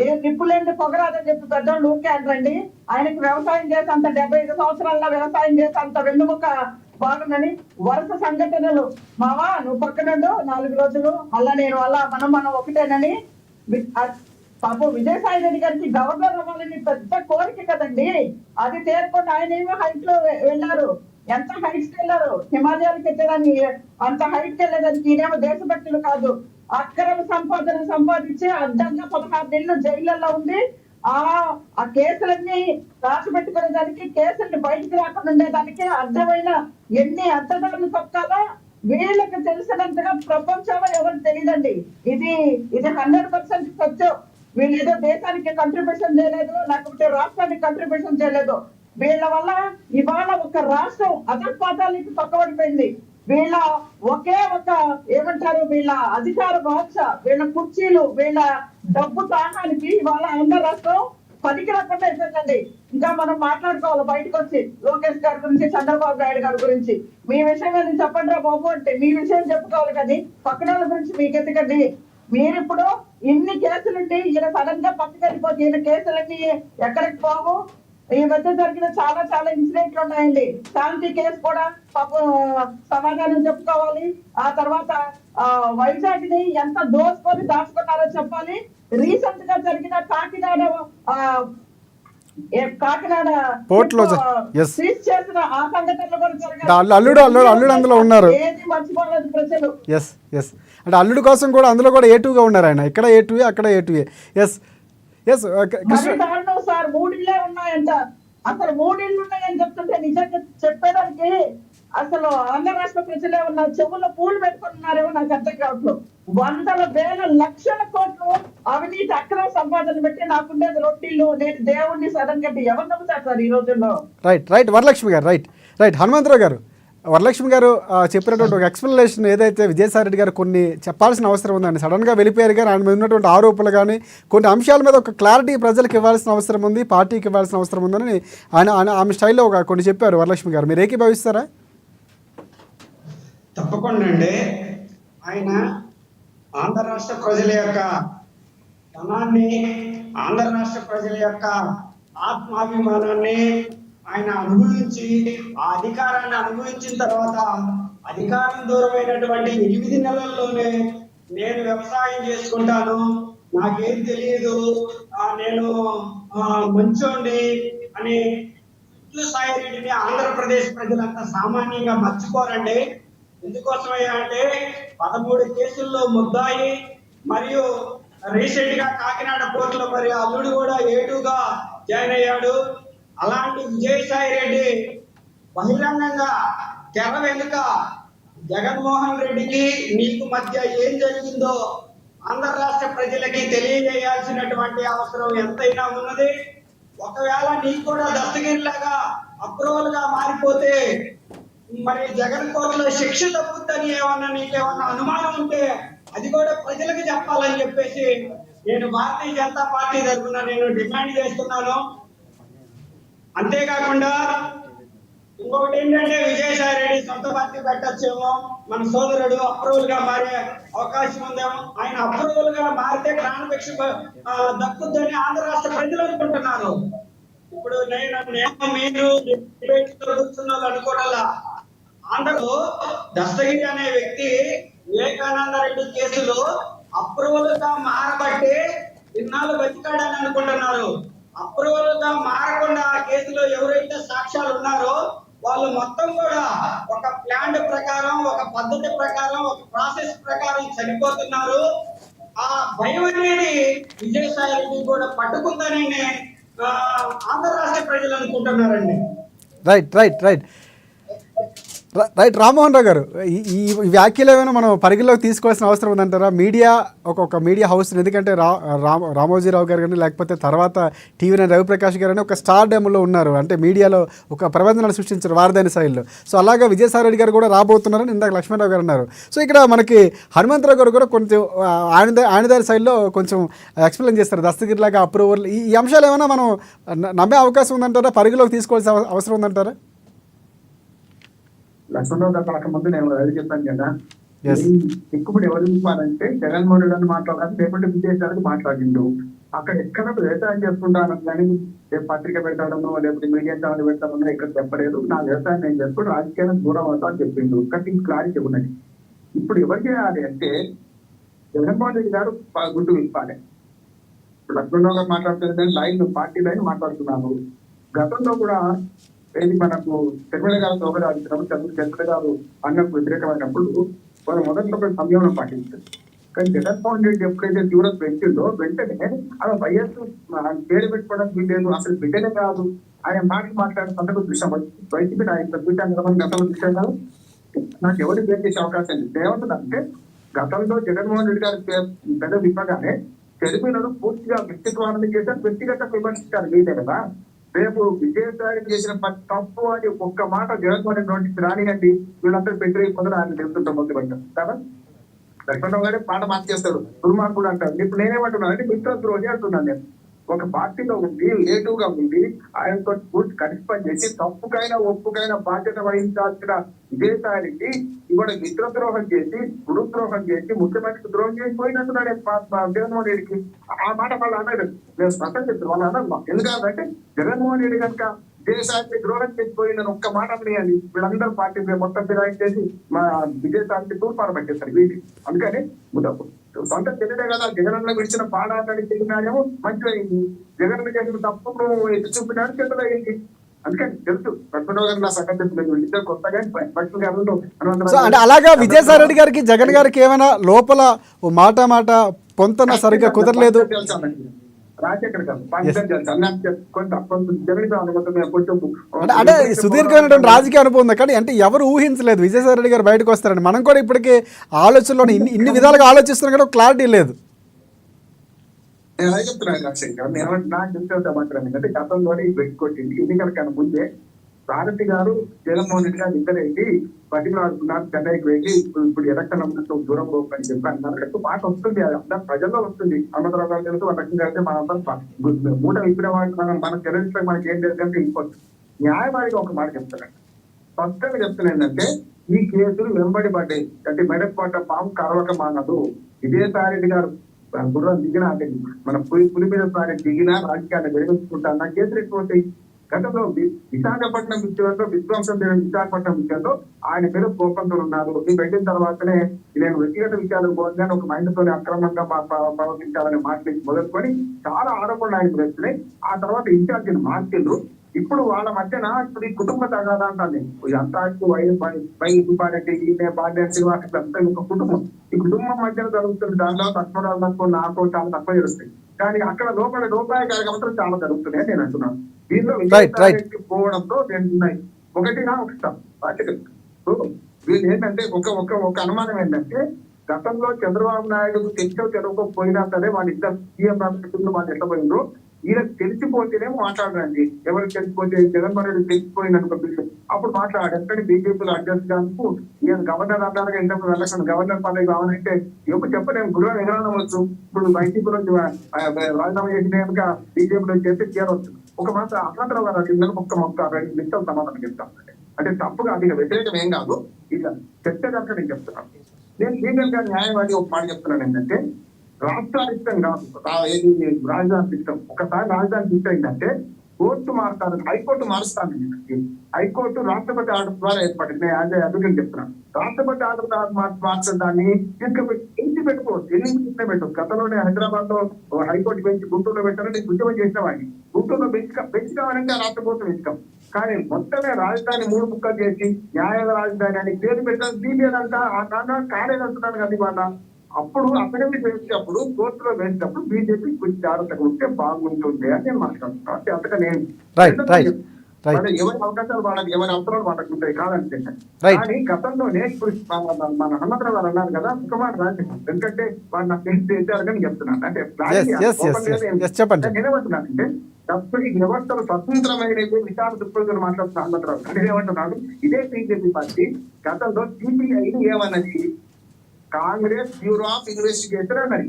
ఏ నిప్పులేండి పొగరాదని చెప్పి పెద్దోళ్ళు ఊరికే అంటారండి. ఆయనకి వ్యవసాయం చేసి అంత 75 సంవత్సరాల్లో వ్యవసాయం చేసి అంత వెన్నుముక్క బాగుందని వరుస సంఘటనలు. మావా నువ్వు పక్కనుండు 4 రోజులు అలా నేను అలా మనం ఒకటేనని. పాపం విజయసాయి రెడ్డి గారికి గవర్నర్ అవ్వాలని పెద్ద కోరిక కదండి, అది తేరుకొని ఆయన ఏమో హైట్ లో వెళ్ళారు. ఎంత హైట్స్ కి వెళ్ళారు, హిమాలయాలకు ఎక్కడానికి అంత హైట్ కి వెళ్ళేదానికి ఈయనేమో దేశభక్తులు కాదు. అక్రమ సంపాదన సంపాదించి అడ్డంగా 16 నెలలు జైళ్లలో ఉండి ఆ కేసులన్నీ రాసిపెట్టుకునేదానికి, కేసుల్ని బయటకు రాకుండా ఉండేదానికి అర్థమైన ఎన్ని అర్థదారులు తొక్కాలో వీళ్ళకి తెలిసినంతగా ప్రపంచంలో ఎవరికి తెలియదండి. ఇది 100% సత్యం. వీళ్ళు ఏదో దేశానికి కంట్రిబ్యూషన్ చేయలేదు, లేకపోతే రాష్ట్రానికి కంట్రిబ్యూషన్ చేయలేదు. వీళ్ళ వల్ల ఇవాళ ఒక రాష్ట్రం అధపాతాలకి పక్కబడిపోయింది. వీళ్ళ ఒకే ఒక ఏమంటారు, వీళ్ళ అధికార భాష, వీళ్ళ కుర్చీలు, వీళ్ళ డబ్బు తాహానికి ఇవాళ ఆంధ్ర రాష్ట్రం పనికి రాకుండా అయిపోయిందండి. ఇంకా మనం మాట్లాడుకోవాలి బయటకు వచ్చి లోకేష్ గారి గురించి, చంద్రబాబు నాయుడు గారి గురించి. మీ విషయం అది చెప్పండి రా బాబు అంటే మీ విషయం చెప్పుకోవాలి కానీ పక్కన వాళ్ళ గురించి మీకు ఎందుకండి? మీరిప్పుడు ఇన్ని కేసులుండి ఈయన సడన్ గా పక్కకి వెళ్ళిపోతే ఈయన కేసులన్నీ ఎక్కడికి పోవు. ఈ మధ్య జరిగిన చాలా ఇన్సిడెంట్లు ఉన్నాయండి. శాంతి కేసు కూడా పాపం సమాధానం చెప్పుకోవాలి. ఆ తర్వాత వైజాగ్ ని ఎంత దోసుకొని దాచుకున్నారో చెప్పాలి. రీసెంట్ గా జరిగిన కాకినాడ పోర్ట్ లో సీజ్ చేసిన ఆ సంఘటనలు కూడా జరిగాయి. అల్లుడు అందులో ఉన్నారు. ఏది మర్చిపోలేదు ప్రజలు. అంటే అల్లుడు కోసం కూడా అందులో కూడా A2గా ఉన్నారు ఆయన. ఇక్కడ A2 అక్కడ A2. దారుణం సార్, 3 ఇళ్ళే ఉన్నాయంట. అసలు 3 ఇళ్ళు ఉన్నాయని చెప్తుంటే నిజంగా చెప్పేదానికి అసలు ఆంధ్ర రాష్ట్ర ప్రజలే ఉన్న చెవుల్లో పూలు పెట్టుకుంటున్నారేమో నాకు అర్థం కావట్లేదు. వందల వేల లక్షల కోట్లు అవినీతి అక్రమ సంపాదన పెట్టి నాకుండేది రొట్టిల్లు, నేను దేవుణ్ణి సడన్ కట్టి ఎవరు నమ్ముతారు సార్ ఈ రోజుల్లో? రైట్ వరలక్ష్మి గారు, రైట్ హనుమంతరావు గారు, వరలక్ష్మి గారు చెప్పినటువంటి ఒక ఎక్స్ప్లెనేషన్ ఏదైతే విజయసాయి రెడ్డి గారు కొన్ని చెప్పాల్సిన అవసరం ఉందండి. సడన్గా వెళ్ళిపోయారు కానీ ఆయన మీద ఉన్నటువంటి ఆరోపణలు కానీ కొన్ని అంశాల మీద ఒక క్లారిటీ ప్రజలకు ఇవ్వాల్సిన అవసరం ఉంది, పార్టీకి ఇవ్వాల్సిన అవసరం ఉందని ఆమె స్టైల్లో కొన్ని చెప్పారు. వరలక్ష్మి గారు మీరు ఏకీభవిస్తారా? తప్పకుండా అండి. ఆయన ఆంధ్ర రాష్ట్ర ప్రజల యొక్క ధనాన్ని, ఆంధ్ర రాష్ట్ర ప్రజల యొక్క ఆత్మాభిమానాన్ని ఆయన అనుభవించి ఆ అధికారాన్ని అనుభవించిన తర్వాత అధికారం దూరమైనటువంటి 8 నెలల్లోనే నేను వ్యవసాయం చేసుకుంటాను, నాకేం తెలియదు, నేను మంచోండి అని సాయి రెడ్డిని ఆంధ్రప్రదేశ్ ప్రజలంతా సామాన్యంగా మర్చిపోరండి. ఎందుకోసమయ్యా అంటే 13 కేసుల్లో ముద్దాయి మరియు రీసెంట్ గా కాకినాడ కోర్టులో మరి అల్లుడు కూడా ఏటుగా జాయిన్ అయ్యాడు. అలాంటి విజయసాయి రెడ్డి బహిరంగంగా తెర వెనుక జగన్మోహన్ రెడ్డికి నీకు మధ్య ఏం జరిగిందో ఆంధ్ర రాష్ట్ర ప్రజలకి తెలియజేయాల్సినటువంటి అవసరం ఎంతైనా ఉన్నది. ఒకవేళ నీకు కూడా దస్తగిరిలాగా అప్రూవల్ గా మారిపోతే మరి జగన్ కోర్టులో శిక్ష తప్పుద్దని నీకేమన్నా అనుమానం ఉంటే అది కూడా ప్రజలకు చెప్పాలని చెప్పేసి నేను భారతీయ జనతా పార్టీ తరఫున నేను డిమాండ్ చేస్తున్నాను. అంతేకాకుండా ఇంకొకటి ఏంటంటే విజయసాయి రెడ్డి సొంత పార్టీ పెట్టచ్చేమో, మన సోదరుడు అప్రూవల్ గా మారే అవకాశం ఉందేమో. ఆయన అప్రూవల్ గా మారితే ప్రాణభిక్ష దక్కుద్దని ఆంధ్ర రాష్ట్ర ప్రజలు అనుకుంటున్నారు. ఇప్పుడు మీరు కూర్చున్న వాళ్ళు అనుకోవడాల ఆంధ్రలో దస్తగిరి అనే వ్యక్తి వివేకానంద రెడ్డి కేసులో అప్రూవల్ గా మారబట్టి ఇన్నాళ్ళు బతికాడని అనుకుంటున్నారు. అప్రూవల్ గా మారకుండా ఆ కేసులో ఎవరైతే సాక్ష్యాలు ఉన్నారో వాళ్ళు మొత్తం కూడా ఒక ప్లాన్ ప్రకారం, ఒక పద్ధతి ప్రకారం, ఒక ప్రాసెస్ ప్రకారం చనిపోతున్నారు. ఆ భయం అనేది విజయసాయి రెడ్డి కూడా పట్టుకుందని ఆంధ్ర రాష్ట్ర ప్రజలు అనుకుంటున్నారండి. రైట్ రామ్మోహన్ రావు గారు, ఈ వ్యాఖ్యలు ఏమైనా మనం పరిగణలోకి తీసుకోవాల్సిన అవసరం ఉందంటారా? మీడియా ఒక మీడియా హౌస్, ఎందుకంటే రామోజీరావు గారు కానీ లేకపోతే తర్వాత టీవీ9 రవిప్రకాష్ గారు అని ఒక స్టార్ డెమ్లో ఉన్నారు, అంటే మీడియాలో ఒక ప్రబంధనలు సృష్టించారు వారధైన శైలిలో. సో అలాగే విజయసాయి రెడ్డి గారు కూడా రాబోతున్నారని ఇందాక లక్ష్మణరావు గారు అన్నారు. సో ఇక్కడ మనకి హనుమంతరావు గారు కూడా కొంచెం ఆయనదారి శైలిలో కొంచెం ఎక్స్ప్లెయిన్ చేస్తారు. దస్తగిరిలాగా అప్రూవల్, ఈ అంశాలు ఏమైనా మనం నమ్మే అవకాశం ఉందంటారా? పరిగణలోకి తీసుకోవాల్సిన అవసరం ఉందంటారా? లక్ష్మణరావు గారు పడక ముందు నేను అది చెప్పాను కదా, ఎక్కువ ఎవరు చెప్పారంటే జగన్మోహన్ రెడ్డి అని మాట్లాడాలి, లేకుంటే విజయసాయి మాట్లాడిండు. అక్కడ ఎక్కడ వ్యవసాయం చేసుకుంటాను కానీ పత్రిక పెట్టడమో లేకపోతే మీడియా ఛానల్ పెట్టడమో ఇక్కడ చెప్పలేదు. నా వ్యవసాయం నేను చేసుకుంటూ రాజకీయానికి దూరం అవుతా అని చెప్పిండు. కానీ క్లారిటీ ఉన్నది. ఇప్పుడు ఎవరు చేయాలి అంటే జగన్మోహన్ రెడ్డి గారు గుర్తు విప్పాలి. ఇప్పుడు లక్ష్మణరావు గారు మాట్లాడుతుంది లైన్, పార్టీ లైన్ మాట్లాడుతున్నారు. గతంలో కూడా ఏది మనకు చంద్రబాబు గారు దోహదాడుతున్నప్పుడు చంద్రబాబు గారు అన్నకు వ్యతిరేకమైనప్పుడు వారు మొదట్లో ఒక సంయమనం పాటించారు. కానీ జగన్మోహన్ రెడ్డి ఎప్పుడైతే తీవ్రత పెంచిందో వెంటనే ఆమె వైఎస్ పేరు పెట్టుకోవడం వీలేదు, అసలు బిడ్డనే కాదు, ఆయన మాట్లాడిన సందర్భం చూసాం. వైసీపీ నాయకులు చూసాను గతంలో చూసాను కాదు, నాకు ఎవరు పేరు చేసే అవకాశం లేదు. ఏమంటుందంటే గతంలో జగన్మోహన్ రెడ్డి గారి పెద్ద విప్పగానే చదివినను పూర్తిగా వ్యక్తిత్వాన్ని చేశారు, వ్యక్తిగత విమర్శించారు వీలే కదా. రేపు విజయసాయి చేసిన తప్పు అని ఒక్క మాట జగన్మోహన్ రెడ్డి నోటీస్ రానియండి, వీళ్ళందరూ పెట్టి పొందడం ఆయన తెలుస్తుంటాం మొదలు పెట్టాం కదా. లక్ష్మణరావు గారే పాట మార్చేస్తాడు, దుర్మార్గుడు అంటారు. ఇప్పుడు నేనేమంటున్నాను అంటే మిత్రద్రోహి అంటున్నాను. నేను ఒక పార్టీలో ఉండి లేటుగా ఉండి ఆయనతో పూర్తి కలిసి పనిచేసి తప్పుకైనా ఒప్పుకైనా బాధ్యత వహించాల్సిన విజయసాయి రెడ్డి ఇవాళ మిత్రద్రోహం చేసి, గురుద్రోహం చేసి, ముఖ్యమంత్రికి ద్రోహం చేసి పోయినట్టున్నాడు జగన్మోహన్ రెడ్డికి. ఆ మాట వాళ్ళు అన్నారు, నేను స్పష్టం చెప్తాను వాళ్ళు అన్నారు. ఎందుకంటే జగన్మోహన్ రెడ్డి కనుక విజయసాయి ద్రోహం చేసిపోయిందని ఒక్క మాట అనియండి, వీళ్ళందరూ పార్టీ మొత్తం ఫిరాయించేసి మా విజయసాయి తూర్పార పట్టేస్తారు వీటి. అందుకని సొంత చెల్లెడే కదా జగన్ విడిచిన పాడాలని చెప్పినారేమో మంచిదైంది, జగన్ చేసిన తప్పు ఎత్తి చూపినాడు చెడ్డదైంది. అందుకని తెలుసు లక్ష్మణరావు గారు నా సంగతి చెప్తున్నాను, ఇద్దరు కొత్తగా భక్తులు గారు. అంటే అలాగా విజయసాయి రెడ్డి గారికి జగన్ గారికి ఏమైనా లోపల ఓ మాట పొంతన సరిగ్గా కుదరలేదు, రాజశేఖర్ గారు కొంచెం జరిగిన అనుమతి కొంచెం అంటే సుదీర్ఘమైనటువంటి రాజకీయ అనుభవం ఉంది, కానీ అంటే ఎవరు ఊహించలేదు విజయసాయి రెడ్డి గారు బయటకు వస్తారని. మనం కూడా ఇప్పటికీ ఆలోచనలో ఇన్ని విధాలుగా ఆలోచిస్తున్నాం కూడా క్లారిటీ లేదు. నేను అదే చెప్తున్నాను రాజశేఖర్, నాకు తెలిసిన మాత్రం ఏంటంటే గతంలోనే పెట్టుకొచ్చింది ఎన్నికల కన్నా ముందే భారతి గారు జగన్మోహన్ రెడ్డి గారు ఇద్దరేంటి బతిమలాడుతున్నారు, చెన్నైకి వెళ్ళి ఇప్పుడు ఎలక్షన్ అన్నట్టు దూరం పోకని చెప్పి అన్నారు. మాట వస్తుంది, అది అందరూ ప్రజల్లో వస్తుంది. అన్నదరావు గారు తెలుసు, ఒక రకంగా అయితే మనంతా మూట విప్పిన వాళ్ళు మన తెలుసు, మనకి ఏం తెలుసు అంటే ఇంకొచ్చు న్యాయవాదిగా ఒక మాట చెప్తున్నాను. స్పష్టంగా చెప్తున్నా ఏంటంటే ఈ కేసులు వెంబడి పడ్డాయి. అంటే మెడకు పడ్డ పాము కరవక మానదు. విజయసాయి రెడ్డి గారు గుర్రం దిగినా అంటే మన పులి మీద సారి దిగినా రాజకీయాన్ని వెలిగించుకుంటా కేసులు ఎక్కువ. గతంలో విశాఖపట్నం విషయంలో విధ్వంసం జరిగిన విశాఖపట్నం విషయంలో ఆయన మీద కోపంతో ఉన్నారు. ఇది పెట్టిన తర్వాతనే నేను వ్యక్తిగత విషయాలకు పోతున్నాను, ఒక మైండ్తోనే అక్రమంగా ప్రవర్తించాలని మాట్లాడి మొదలుకొని చాలా ఆరోపణలు ఆయన వస్తున్నాయి. ఆ తర్వాత ఇన్ఛార్జిని మార్చిండ్రు. ఇప్పుడు వాళ్ళ మధ్యన ఇప్పుడు ఈ కుటుంబ తగాదా అంటాను. అంతా పై సుబ్బారెడ్డి, ఈయన బాధ్యత శ్రీనివాస అంతా ఒక కుటుంబం. ఈ కుటుంబం మధ్యన జరుగుతుంది. దానిలో తక్కువ నాకు చాలా తక్కువ జరుగుతాయి, కానీ అక్కడ లోపల రూపాయి కార్యక్రమాలు చాలా జరుగుతున్నాయి అని నేను అంటున్నాను. దీనిలో విజయసాయి పోవడంతో రెండు ఉన్నాయి. ఒకటి నా ఒక వీళ్ళు ఏంటంటే ఒక అనుమానం ఏంటంటే గతంలో చంద్రబాబు నాయుడు తెలియకపోయినా సరే వాళ్ళిద్దరు సీఎం రాష్ట్రంలో వాళ్ళు ఎట్లా పోయిండ్రు, ఈయనకు తెలిసిపోతేనే మాట్లాడరండి. ఎవరికి తెలిసిపోతే జగన్మోహన్ రెడ్డి తెలిసిపోయింది అనుకో అప్పుడు మాట్లాడారు. ఎక్కడి బీజేపీలో అడ్జస్ట్ గాను ఈయన గవర్నర్ అన్నారుగా ఇంతకు వెళ్ళకుండా గవర్నర్ పదవి కావాలంటే ఎప్పుడు చెప్పలేము. గురువు ఎగరవచ్చు. ఇప్పుడు వైసీపీ నుంచి రాజీనామా చేసిన కనుక బీజేపీలో చేస్తే చేరవచ్చు. ఒక మాట అనంతరావు గారు కింద ఒక్క 2 నిమిషాలు సమాధానం చెప్తాను. అంటే తప్పుగా అది వ్యతిరేకం ఏం కాదు, ఇట్లా చర్చ కనుక నేను చెప్తున్నాను. నేను లీగల్ గా న్యాయవాది ఒక మాట చెప్తున్నాను ఏంటంటే రాష్ట్రాధిష్టం కాదు, రాజధాని సిస్టం. ఒకసారి రాజధాని సిస్టం ఏంటంటే కోర్టు మారుతారు, హైకోర్టు మారుస్తాను. హైకోర్టు రాష్ట్రపతి ఆర్డర్ ద్వారా ఏర్పడింది. నేను అడ్వకేట్ చెప్తున్నాను. రాష్ట్రపతి ఆర్డర్ ద్వారా మార్చడం దాన్ని తీసుకుపెట్టి పెట్టుకోవచ్చు, ఎన్ని పెట్టు. గతంలోనే హైదరాబాద్ లో హైకోర్టు బెంచ్ గుంటూరులో పెట్టాలని ఉద్యమం చేసిన వాడిని. గుంటూరులో బెంచ్ కావాలంటే ఆ రాష్ట్ర ప్రభుత్వం ఇష్టం, కానీ మొత్తమే రాజధాని 3 ముక్కలు చేసి న్యాయ రాజధాని అని పేరు పెట్టాలి. తీసేదంతా ఆ కారణం కాలేదంటున్నాను కదా ఇవాళ. అప్పుడు అఫిడవిట్ వేసేటప్పుడు కోర్టులో వేసేటప్పుడు బీజేపీ కొంచెం జాగ్రత్తగా ఉంటే బాగుంటుంది అని నేను మాట్లాడుతున్నాను. అంతగా నేను ఎవరి అవకాశాలు వాళ్ళకి, ఎవరి అవసరాలు వాళ్ళకి ఉంటాయి కాదంటే. కానీ గతంలోనే ఇప్పుడు మన హనుమంతరావు గారు అన్నారు కదా ముఖ్యమంత్రి రాజశేఖర్, ఎందుకంటే వాళ్ళు నాకు తెలిసి చేశారు కానీ చెప్తున్నాను. అంటే నేనేమంటున్నానంటే ఈ వ్యవస్థలు స్వతంత్రమైన విశాల దృక్పథం మాట్లాడుతున్న హనుమంతరావు గారు నేనేమంటున్నాను, ఇదే బీజేపీ పార్టీ గతంలో సిబిఐని ఏమన్నది, కాంగ్రెస్ బ్యూరో ఆఫ్ ఇన్వెస్టిగేషన్ అన్నది.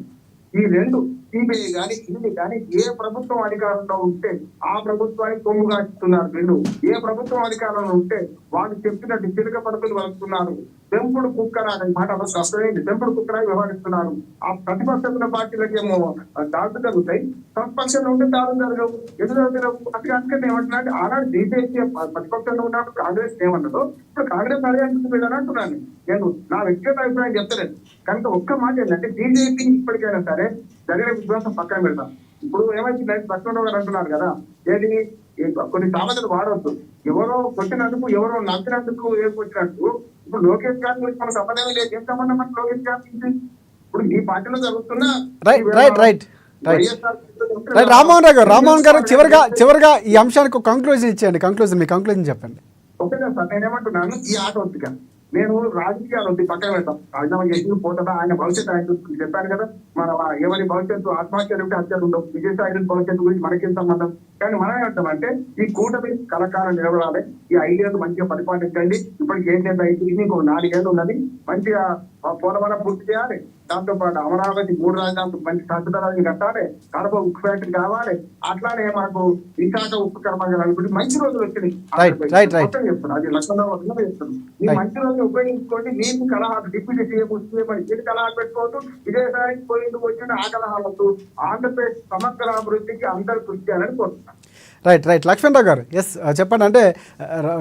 ఈ రెండు సిబిఐ కానీ ఇది కానీ ఏ ప్రభుత్వం అధికారంలో ఉంటే ఆ ప్రభుత్వానికి కొమ్ముగా ఇస్తున్నారు. వీళ్ళు ఏ ప్రభుత్వం అధికారంలో ఉంటే వాళ్ళు చెప్పినట్టు చిలుక పడుతులు వలుస్తున్నారు. పెంపుడు కుక్కరా అనే మాట అసలు పెంపుడు కుక్కరా వ్యవహరిస్తున్నారు. ఆ ప్రతిపక్ష పార్టీలకేమో దాడులు జరుగుతాయి, ప్రతిపక్షంలో ఉంటే దాడులు జరగవు. ఎందుకు అందుకని ఏమంటున్నాడు, ఆనాడు బీజేపీ ప్రతిపక్షంలో ఉన్నప్పుడు కాంగ్రెస్ ఏమన్నదో ఇప్పుడు కాంగ్రెస్ అదే అంటున్నాను. నేను నా వ్యక్తిగత అభిప్రాయం చెప్తలేదు. కనుక ఒక్క మాట ఏంటంటే బీజేపీ ఇప్పటికైనా సరే జరిగిన విశ్వాసం పక్కన పెడతాం. ఇప్పుడు ఏమైంది లక్ష్మణరావు గారు అంటున్నారు కదా, ఏది కొన్ని సామెతలు వాడవద్దు. ఎవరో కొట్టినందుకు ఎవరో నవ్వినందుకు ఏర్పొచ్చినట్టు ఇప్పుడు లోకేష్ గారి గురించి మన సంబంధమే లేదు. ఏం సంబంధం మన లోకేష్ గారి నుంచి? ఇప్పుడు ఈ పార్టీలో జరుగుతున్న రామ్మోహన్ గారు చివరిగా ఈ అంశానికి కంక్లూజన్ ఇచ్చేయండి. మీ కంక్లూజన్ చెప్పండి. ఓకే సార్, నేనేమంటున్నాను, ఈ ఆట వద్దుగా నేను రాజకీయాలు వద్దు పక్కన పెడతాం. రాజీనామా చేసి పోతుందా ఆయన భవిష్యత్తు ఆయన చూసుకుని చెప్పాను కదా. మన ఎవరి భవిష్యత్తు ఆత్మహత్యలు ఉంటే హత్యలు ఉండవు. విజయసాయి భవిష్యత్తు గురించి మనకేం సంబంధం? కానీ మనం ఏమంటామంటే ఈ కూటమి కళాకారం నిలబడాలి, ఈ 5 ఏళ్ళు మంచిగా పరిపాలించండి. ఇప్పటికి 7 ఏళ్ళు అయిపోయింది, ఇంకో 4 ఏళ్ళు ఉన్నది. మంచిగా పోలవరం పూర్తి చేయాలి. దాంతో పాటు అమరావతి 3 రాజధానులు మంచి సజ్జతరాజు కట్టాలి. కడప ఉక్కు ఫ్యాక్టరీ కావాలి. అట్లానే మనకు విశాఖ ఉక్కు కర్మాగారాలు ఇప్పుడు మంచి రోజులు వచ్చినాయి. అది లక్ష్మణరావు చెప్తున్నాను. ఈ మంచి రోజులు ఉపయోగించుకోండి. మీకు కలహాలు డిప్యూటీ సీఎం మీరు కలహాలు పెట్టుకోవద్దు. విజయసాయి పోయింది వచ్చిన ఆ కలహాలతో ఆంధ్రప్రదేశ్ సమగ్ర అభివృద్ధికి అందరూ కృషి చేయాలని కోరుతున్నాను. రైట్ లక్ష్మణరావు గారు, ఎస్ చెప్పండి. అంటే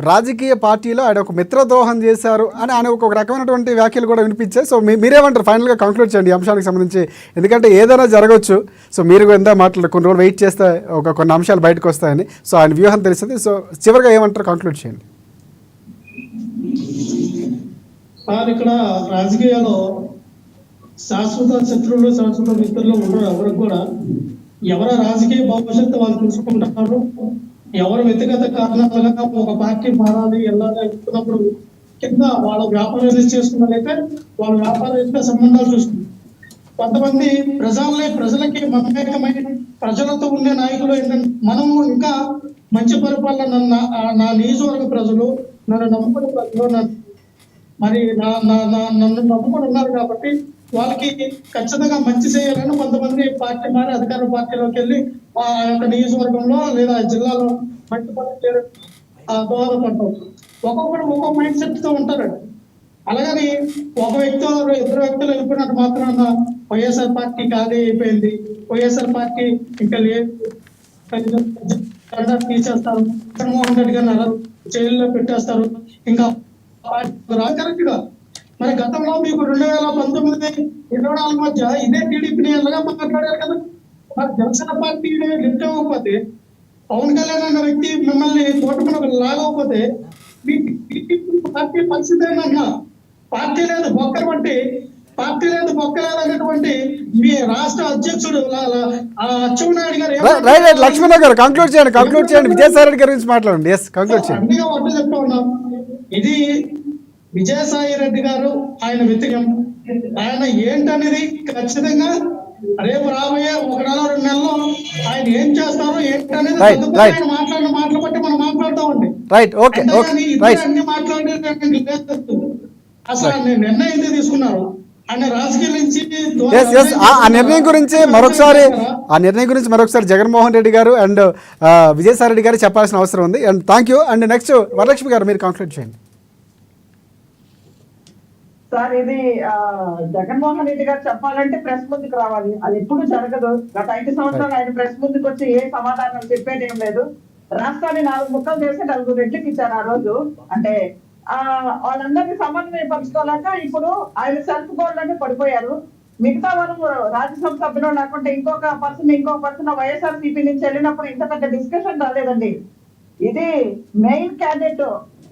రాజకీయ పార్టీలో ఆయన ఒక మిత్రద్రోహం చేశారు అని ఆయన ఒక రకమైనటువంటి వ్యాఖ్యలు కూడా వినిపించాయి. సో మీరేమంటారు? ఫైనల్గా కంక్లూడ్ చేయండి ఈ అంశానికి సంబంధించి. ఎందుకంటే ఏదైనా జరగవచ్చు. సో మీరు ఎంత మాట్లాడు కొన్ని రోజులు వెయిట్ చేస్తే కొన్ని అంశాలు బయటకు వస్తాయని. సో ఆయన వ్యూహం తెలిసింది. సో చివరిగా ఏమంటారు? కంక్లూడ్ చేయండి. ఇక్కడ రాజకీయాల్లో శాశ్వత శత్రువులు శాశ్వత మిత్రులు ఉండరు. ఎవరికి కూడా ఎవరి రాజకీయ భవిష్యత్తు వాళ్ళు చూసుకుంటున్నారు, ఎవరు వ్యక్తిగత కారణాలుగా ఒక పార్టీ మారాలి వెళ్ళాలి అనుకున్నప్పుడు కింద వాళ్ళ వ్యాపారం చేసుకున్నట్లయితే వాళ్ళ వ్యాపార సంబంధాలు చూసుకుంటారు. కొంతమంది ప్రజలకి మమేకమై ప్రజలతో ఉండే నాయకులు ఏంటంటే మనము ఇంకా మంచి పరిపాలన నా నియోజకవర్గ ప్రజలు నన్ను నమ్ముకునే ప్రజలు మరి నన్ను నమ్ముకొని ఉన్నారు కాబట్టి వాళ్ళకి ఖచ్చితంగా మంచి చేయాలని కొంతమంది పార్టీ మారి అధికార పార్టీలోకి వెళ్ళి ఆ యొక్క నియోజకవర్గంలో లేదా జిల్లాలో మంచి పనులు చేయడం దోహదపడతారు. ఒక్కొక్కరు ఒక్కొక్క మైండ్ సెట్ తో ఉంటారండి. అలాగని ఒక వ్యక్తి ఇద్దరు వ్యక్తులు వెళ్ళిపోయినట్టు మాత్రాన వైఎస్ఆర్ పార్టీ ఖాళీ అయిపోయింది, వైఎస్ఆర్ పార్టీ ఇంకా లేదు, తీసేస్తారు, జగన్మోహన్ రెడ్డి గారిని అలా జైల్లో పెట్టేస్తారు, ఇంకా కరెక్ట్ గా. మరి గతంలో మీకు 2019-24 మధ్య ఇదే టీడీపీని ఎలాగా మాట్లాడారు కదా. మరి జనసేన పార్టీ లిఫ్ట్ అవ్వకపోతే, పవన్ కళ్యాణ్ అన్న వ్యక్తి మిమ్మల్ని కూటమిలోకి లాగకపోతే మీ పార్టీ పరిస్థితి ఏంటన్నా? పార్టీ లేదు బొక్కలు బట్టి పార్టీ లేదు బొక్కలేదు అనేటువంటి మీ రాష్ట్ర అధ్యక్షుడు అచ్చెన్నాయుడు గారు రైట్ లక్ష్మణరావు గారు కంక్లూడ్ చేయండి విజయసాయి రెడ్డి గారి గురించి మాట్లాడండి. ఎస్ కంక్లూడ్ చేయండి. అన్నిగా ఒడ్డు చెప్తా ఉన్నాం. ఇది విజయసాయి రెడ్డి గారు ఆయన వ్యక్తిగం, ఆయన ఏంటనేది ఖచ్చితంగా రేపు రాబోయే 1 నెల 2 నెలల్లో ఆయన ఏం చేస్తారో ఏంటనేది ఆయన మాట్లాడిన మాటలు బట్టి మనం మాట్లాడతామండి. రైట్ ఓకే అన్ని మాట్లాడే అసలు నిర్ణయం తీసుకున్నారు ఆయన రాజకీయాల నుంచి. ఆ నిర్ణయం గురించి మరొకసారి జగన్మోహన్ రెడ్డి గారు అండ్ విజయసాయి రెడ్డి గారు చెప్పాల్సిన అవసరం ఉంది. And thank you. And next Varalakshmi గారు మీరు కంక్లూడ్ చేయండి. సార్ ఇది జగన్మోహన్ రెడ్డి గారు చెప్పాలంటే ప్రెస్ ముందుకు రావాలి. అది ఎప్పుడు జరగదు. గత 5 సంవత్సరాలు ఆయన ప్రెస్ ముందుకు వచ్చి ఏ సమాధానం చెప్పేది ఏం లేదు. రాష్ట్రాన్ని 4 ముక్కలు చేసి 4 రెట్లకి ఇచ్చారు ఆ రోజు. అంటే వాళ్ళందరినీ సమన్వయపరచుకోలేక ఇప్పుడు ఆయన సెల్ఫ్ గోల్డ్ అంటే పడిపోయారు. మిగతా వాళ్ళు రాజ్యసభ సభ్యులు లేకుంటే ఇంకొక పర్సన్ వైఎస్ఆర్సీపీ నుంచి వెళ్ళినప్పుడు ఇంత పెద్ద డిస్కషన్ రాలేదండి. ఇది మెయిన్ క్యాండిడేట్,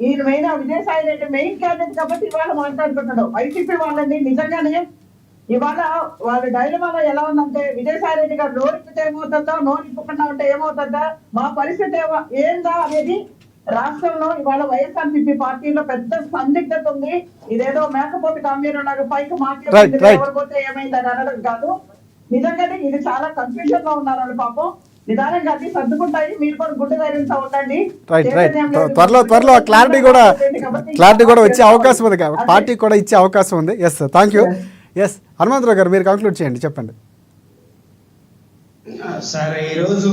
ఈ main Vijayasai Reddy main candidate కాబట్టి ఇవాళ మాట్లాడుకుంటున్నాడు. వైసీపీ వాళ్ళని నిజంగానే ఇవాళ వాళ్ళ డైలమాలో ఎలా ఉందంటే విజయసాయి రెడ్డి గారు నోరిపితే ఏమవుతుందా, నోరిప్పకుండా ఉంటే ఏమవుతుందా, మా పరిస్థితి ఏందా అనేది రాష్ట్రంలో ఇవాళ వైఎస్ఆర్సీపీ పార్టీలో పెద్ద సందిగ్ధత ఉంది. ఇదేదో మేకపోతే గంభీరంగా పైకి మాట్లాడుతుంది ఎవరిపోతే ఏమైందని అనడం కాదు. నిజంగానే ఇది చాలా కన్ఫ్యూజన్ లో ఉన్నారు పాపం. నిదానంగా అది సర్దుకుంటాయి. మీరు కూడా గుడ్డు ధైర్యంతో ఉండండి. త్వరలో క్లారిటీ కూడా వచ్చే అవకాశం ఉంది, పార్టీ కూడా ఇచ్చే అవకాశం ఉంది. Yes thank you. S Hanumantharao గారు మీరు కంక్లూడ్ చేయండి, చెప్పండి. సార్ ఈరోజు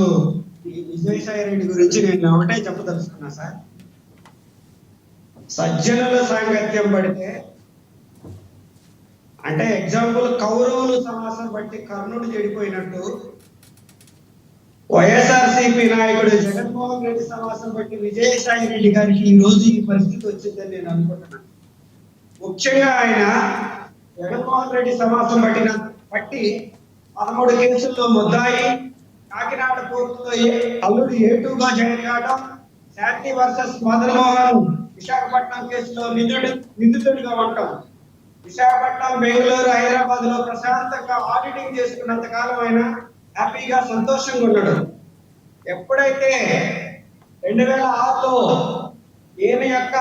ఈ విజయసాయి రెడ్డి గురించి నేను ఒకటే చెప్పదలుచుకున్నా సార్. సజ్జనుల సాంగత్యం పడితే అంటే ఎగ్జాంపుల్ కౌరవులు సమాసం బట్టి కర్ణుడు చెడిపోయినట్టు వైఎస్ఆర్సీపీ నాయకుడు జగన్మోహన్ రెడ్డి సమాసం బట్టి విజయసాయి రెడ్డి గారికి ఈ రోజు ఈ పరిస్థితి వచ్చిందని నేను అనుకుంటున్నాను. ముఖ్యంగా ఆయన జగన్మోహన్ రెడ్డి సమాసం బట్టి 13 కేసుల్లో ముద్దాయి, కాకినాడ కోర్టులో అల్లుడు A2గా జాయిన్ కావడం, శాంతి వర్సెస్ మదన్ మోహన్ విశాఖపట్నం కేసులో నిందితుడిగా ఉండటం, విశాఖపట్నం, బెంగళూరు, హైదరాబాద్ లో ప్రశాంతంగా ఆడిటింగ్ చేసుకున్నంత కాలం ఆయన హ్యాపీగా సంతోషంగా ఉన్నాడు. ఎప్పుడైతే 2006లో ఈయన యొక్క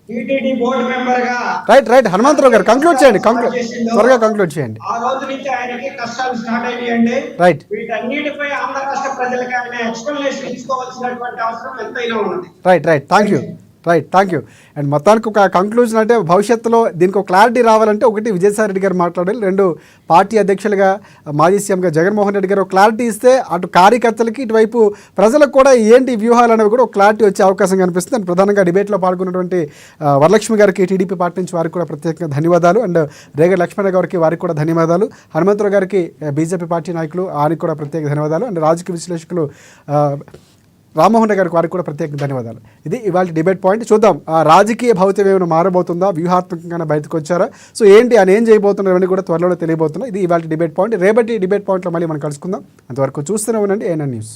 టీటీడీ బోర్డు మెంబర్ గా రైట్ హనుమంతరావు గారు కంక్లూడ్ చేయండి, త్వరగా కంక్లూడ్ చేయండి. ఆ రోజు నుంచి ఆయనకి కష్టాలు స్టార్ట్ అయ్యాయండి. రైట్ వీటన్నిటిపై ఆంధ్ర రాష్ట్ర ప్రజలకు ఆయన ఎక్స్ప్లెనేషన్ తీసుకోవాల్సినటువంటి అవసరం ఎంతైనా ఉన్నది. Right thank you. అండ్ మొత్తానికి ఒక కంక్లూజన్ అంటే భవిష్యత్తులో దీనికి ఒక క్లారిటీ రావాలంటే ఒకటి విజయసాయి రెడ్డి గారు మాట్లాడాలి, 2 పార్టీ అధ్యక్షులుగా మాజీ సీఎంగా జగన్మోహన్ రెడ్డి గారు ఒక క్లారిటీ ఇస్తే అటు కార్యకర్తలకి ఇటువైపు ప్రజలకు కూడా ఏంటి వ్యూహాలు అనేవి కూడా ఒక క్లారిటీ వచ్చే అవకాశం కనిపిస్తుంది. అండ్ ప్రధానంగా డిబేట్లో పాల్గొన్నటువంటి వరలక్ష్మి గారికి టీడీపీ పార్టీ నుంచి వారికి కూడా ప్రత్యేకంగా ధన్యవాదాలు. అండ్ రేగడి లక్ష్మణ గారికి వారికి కూడా ధన్యవాదాలు. హనుమంతరావు గారికి బీజేపీ పార్టీ నాయకులు వారికి కూడా ప్రత్యేక ధన్యవాదాలు. అండ్ రాజకీయ విశ్లేషకులు రామ్మోహన్ రెడ్డి గారికి వారికి కూడా ప్రత్యేక ధన్యవాదాలు. ఇది ఇవాళ డిబేట్ పాయింట్. చూద్దాం ఆ రాజకీయ భౌత్యం ఏమైనా మారబోతుందా, వ్యూహాత్మకంగానే బయటకు వచ్చారా, సో ఏంటి ఆయన ఏం చేయబోతున్నారు ఇవన్నీ కూడా త్వరలో తెలియబోతున్నాయి. ఇది ఇవాళ డిబేట్ పాయింట్. రేపటి డిబేట్ పాయింట్లో మళ్ళీ మనం కలుసుకుందాం. అంతవరకు చూస్తూనే ఉండండి ANN న్యూస్.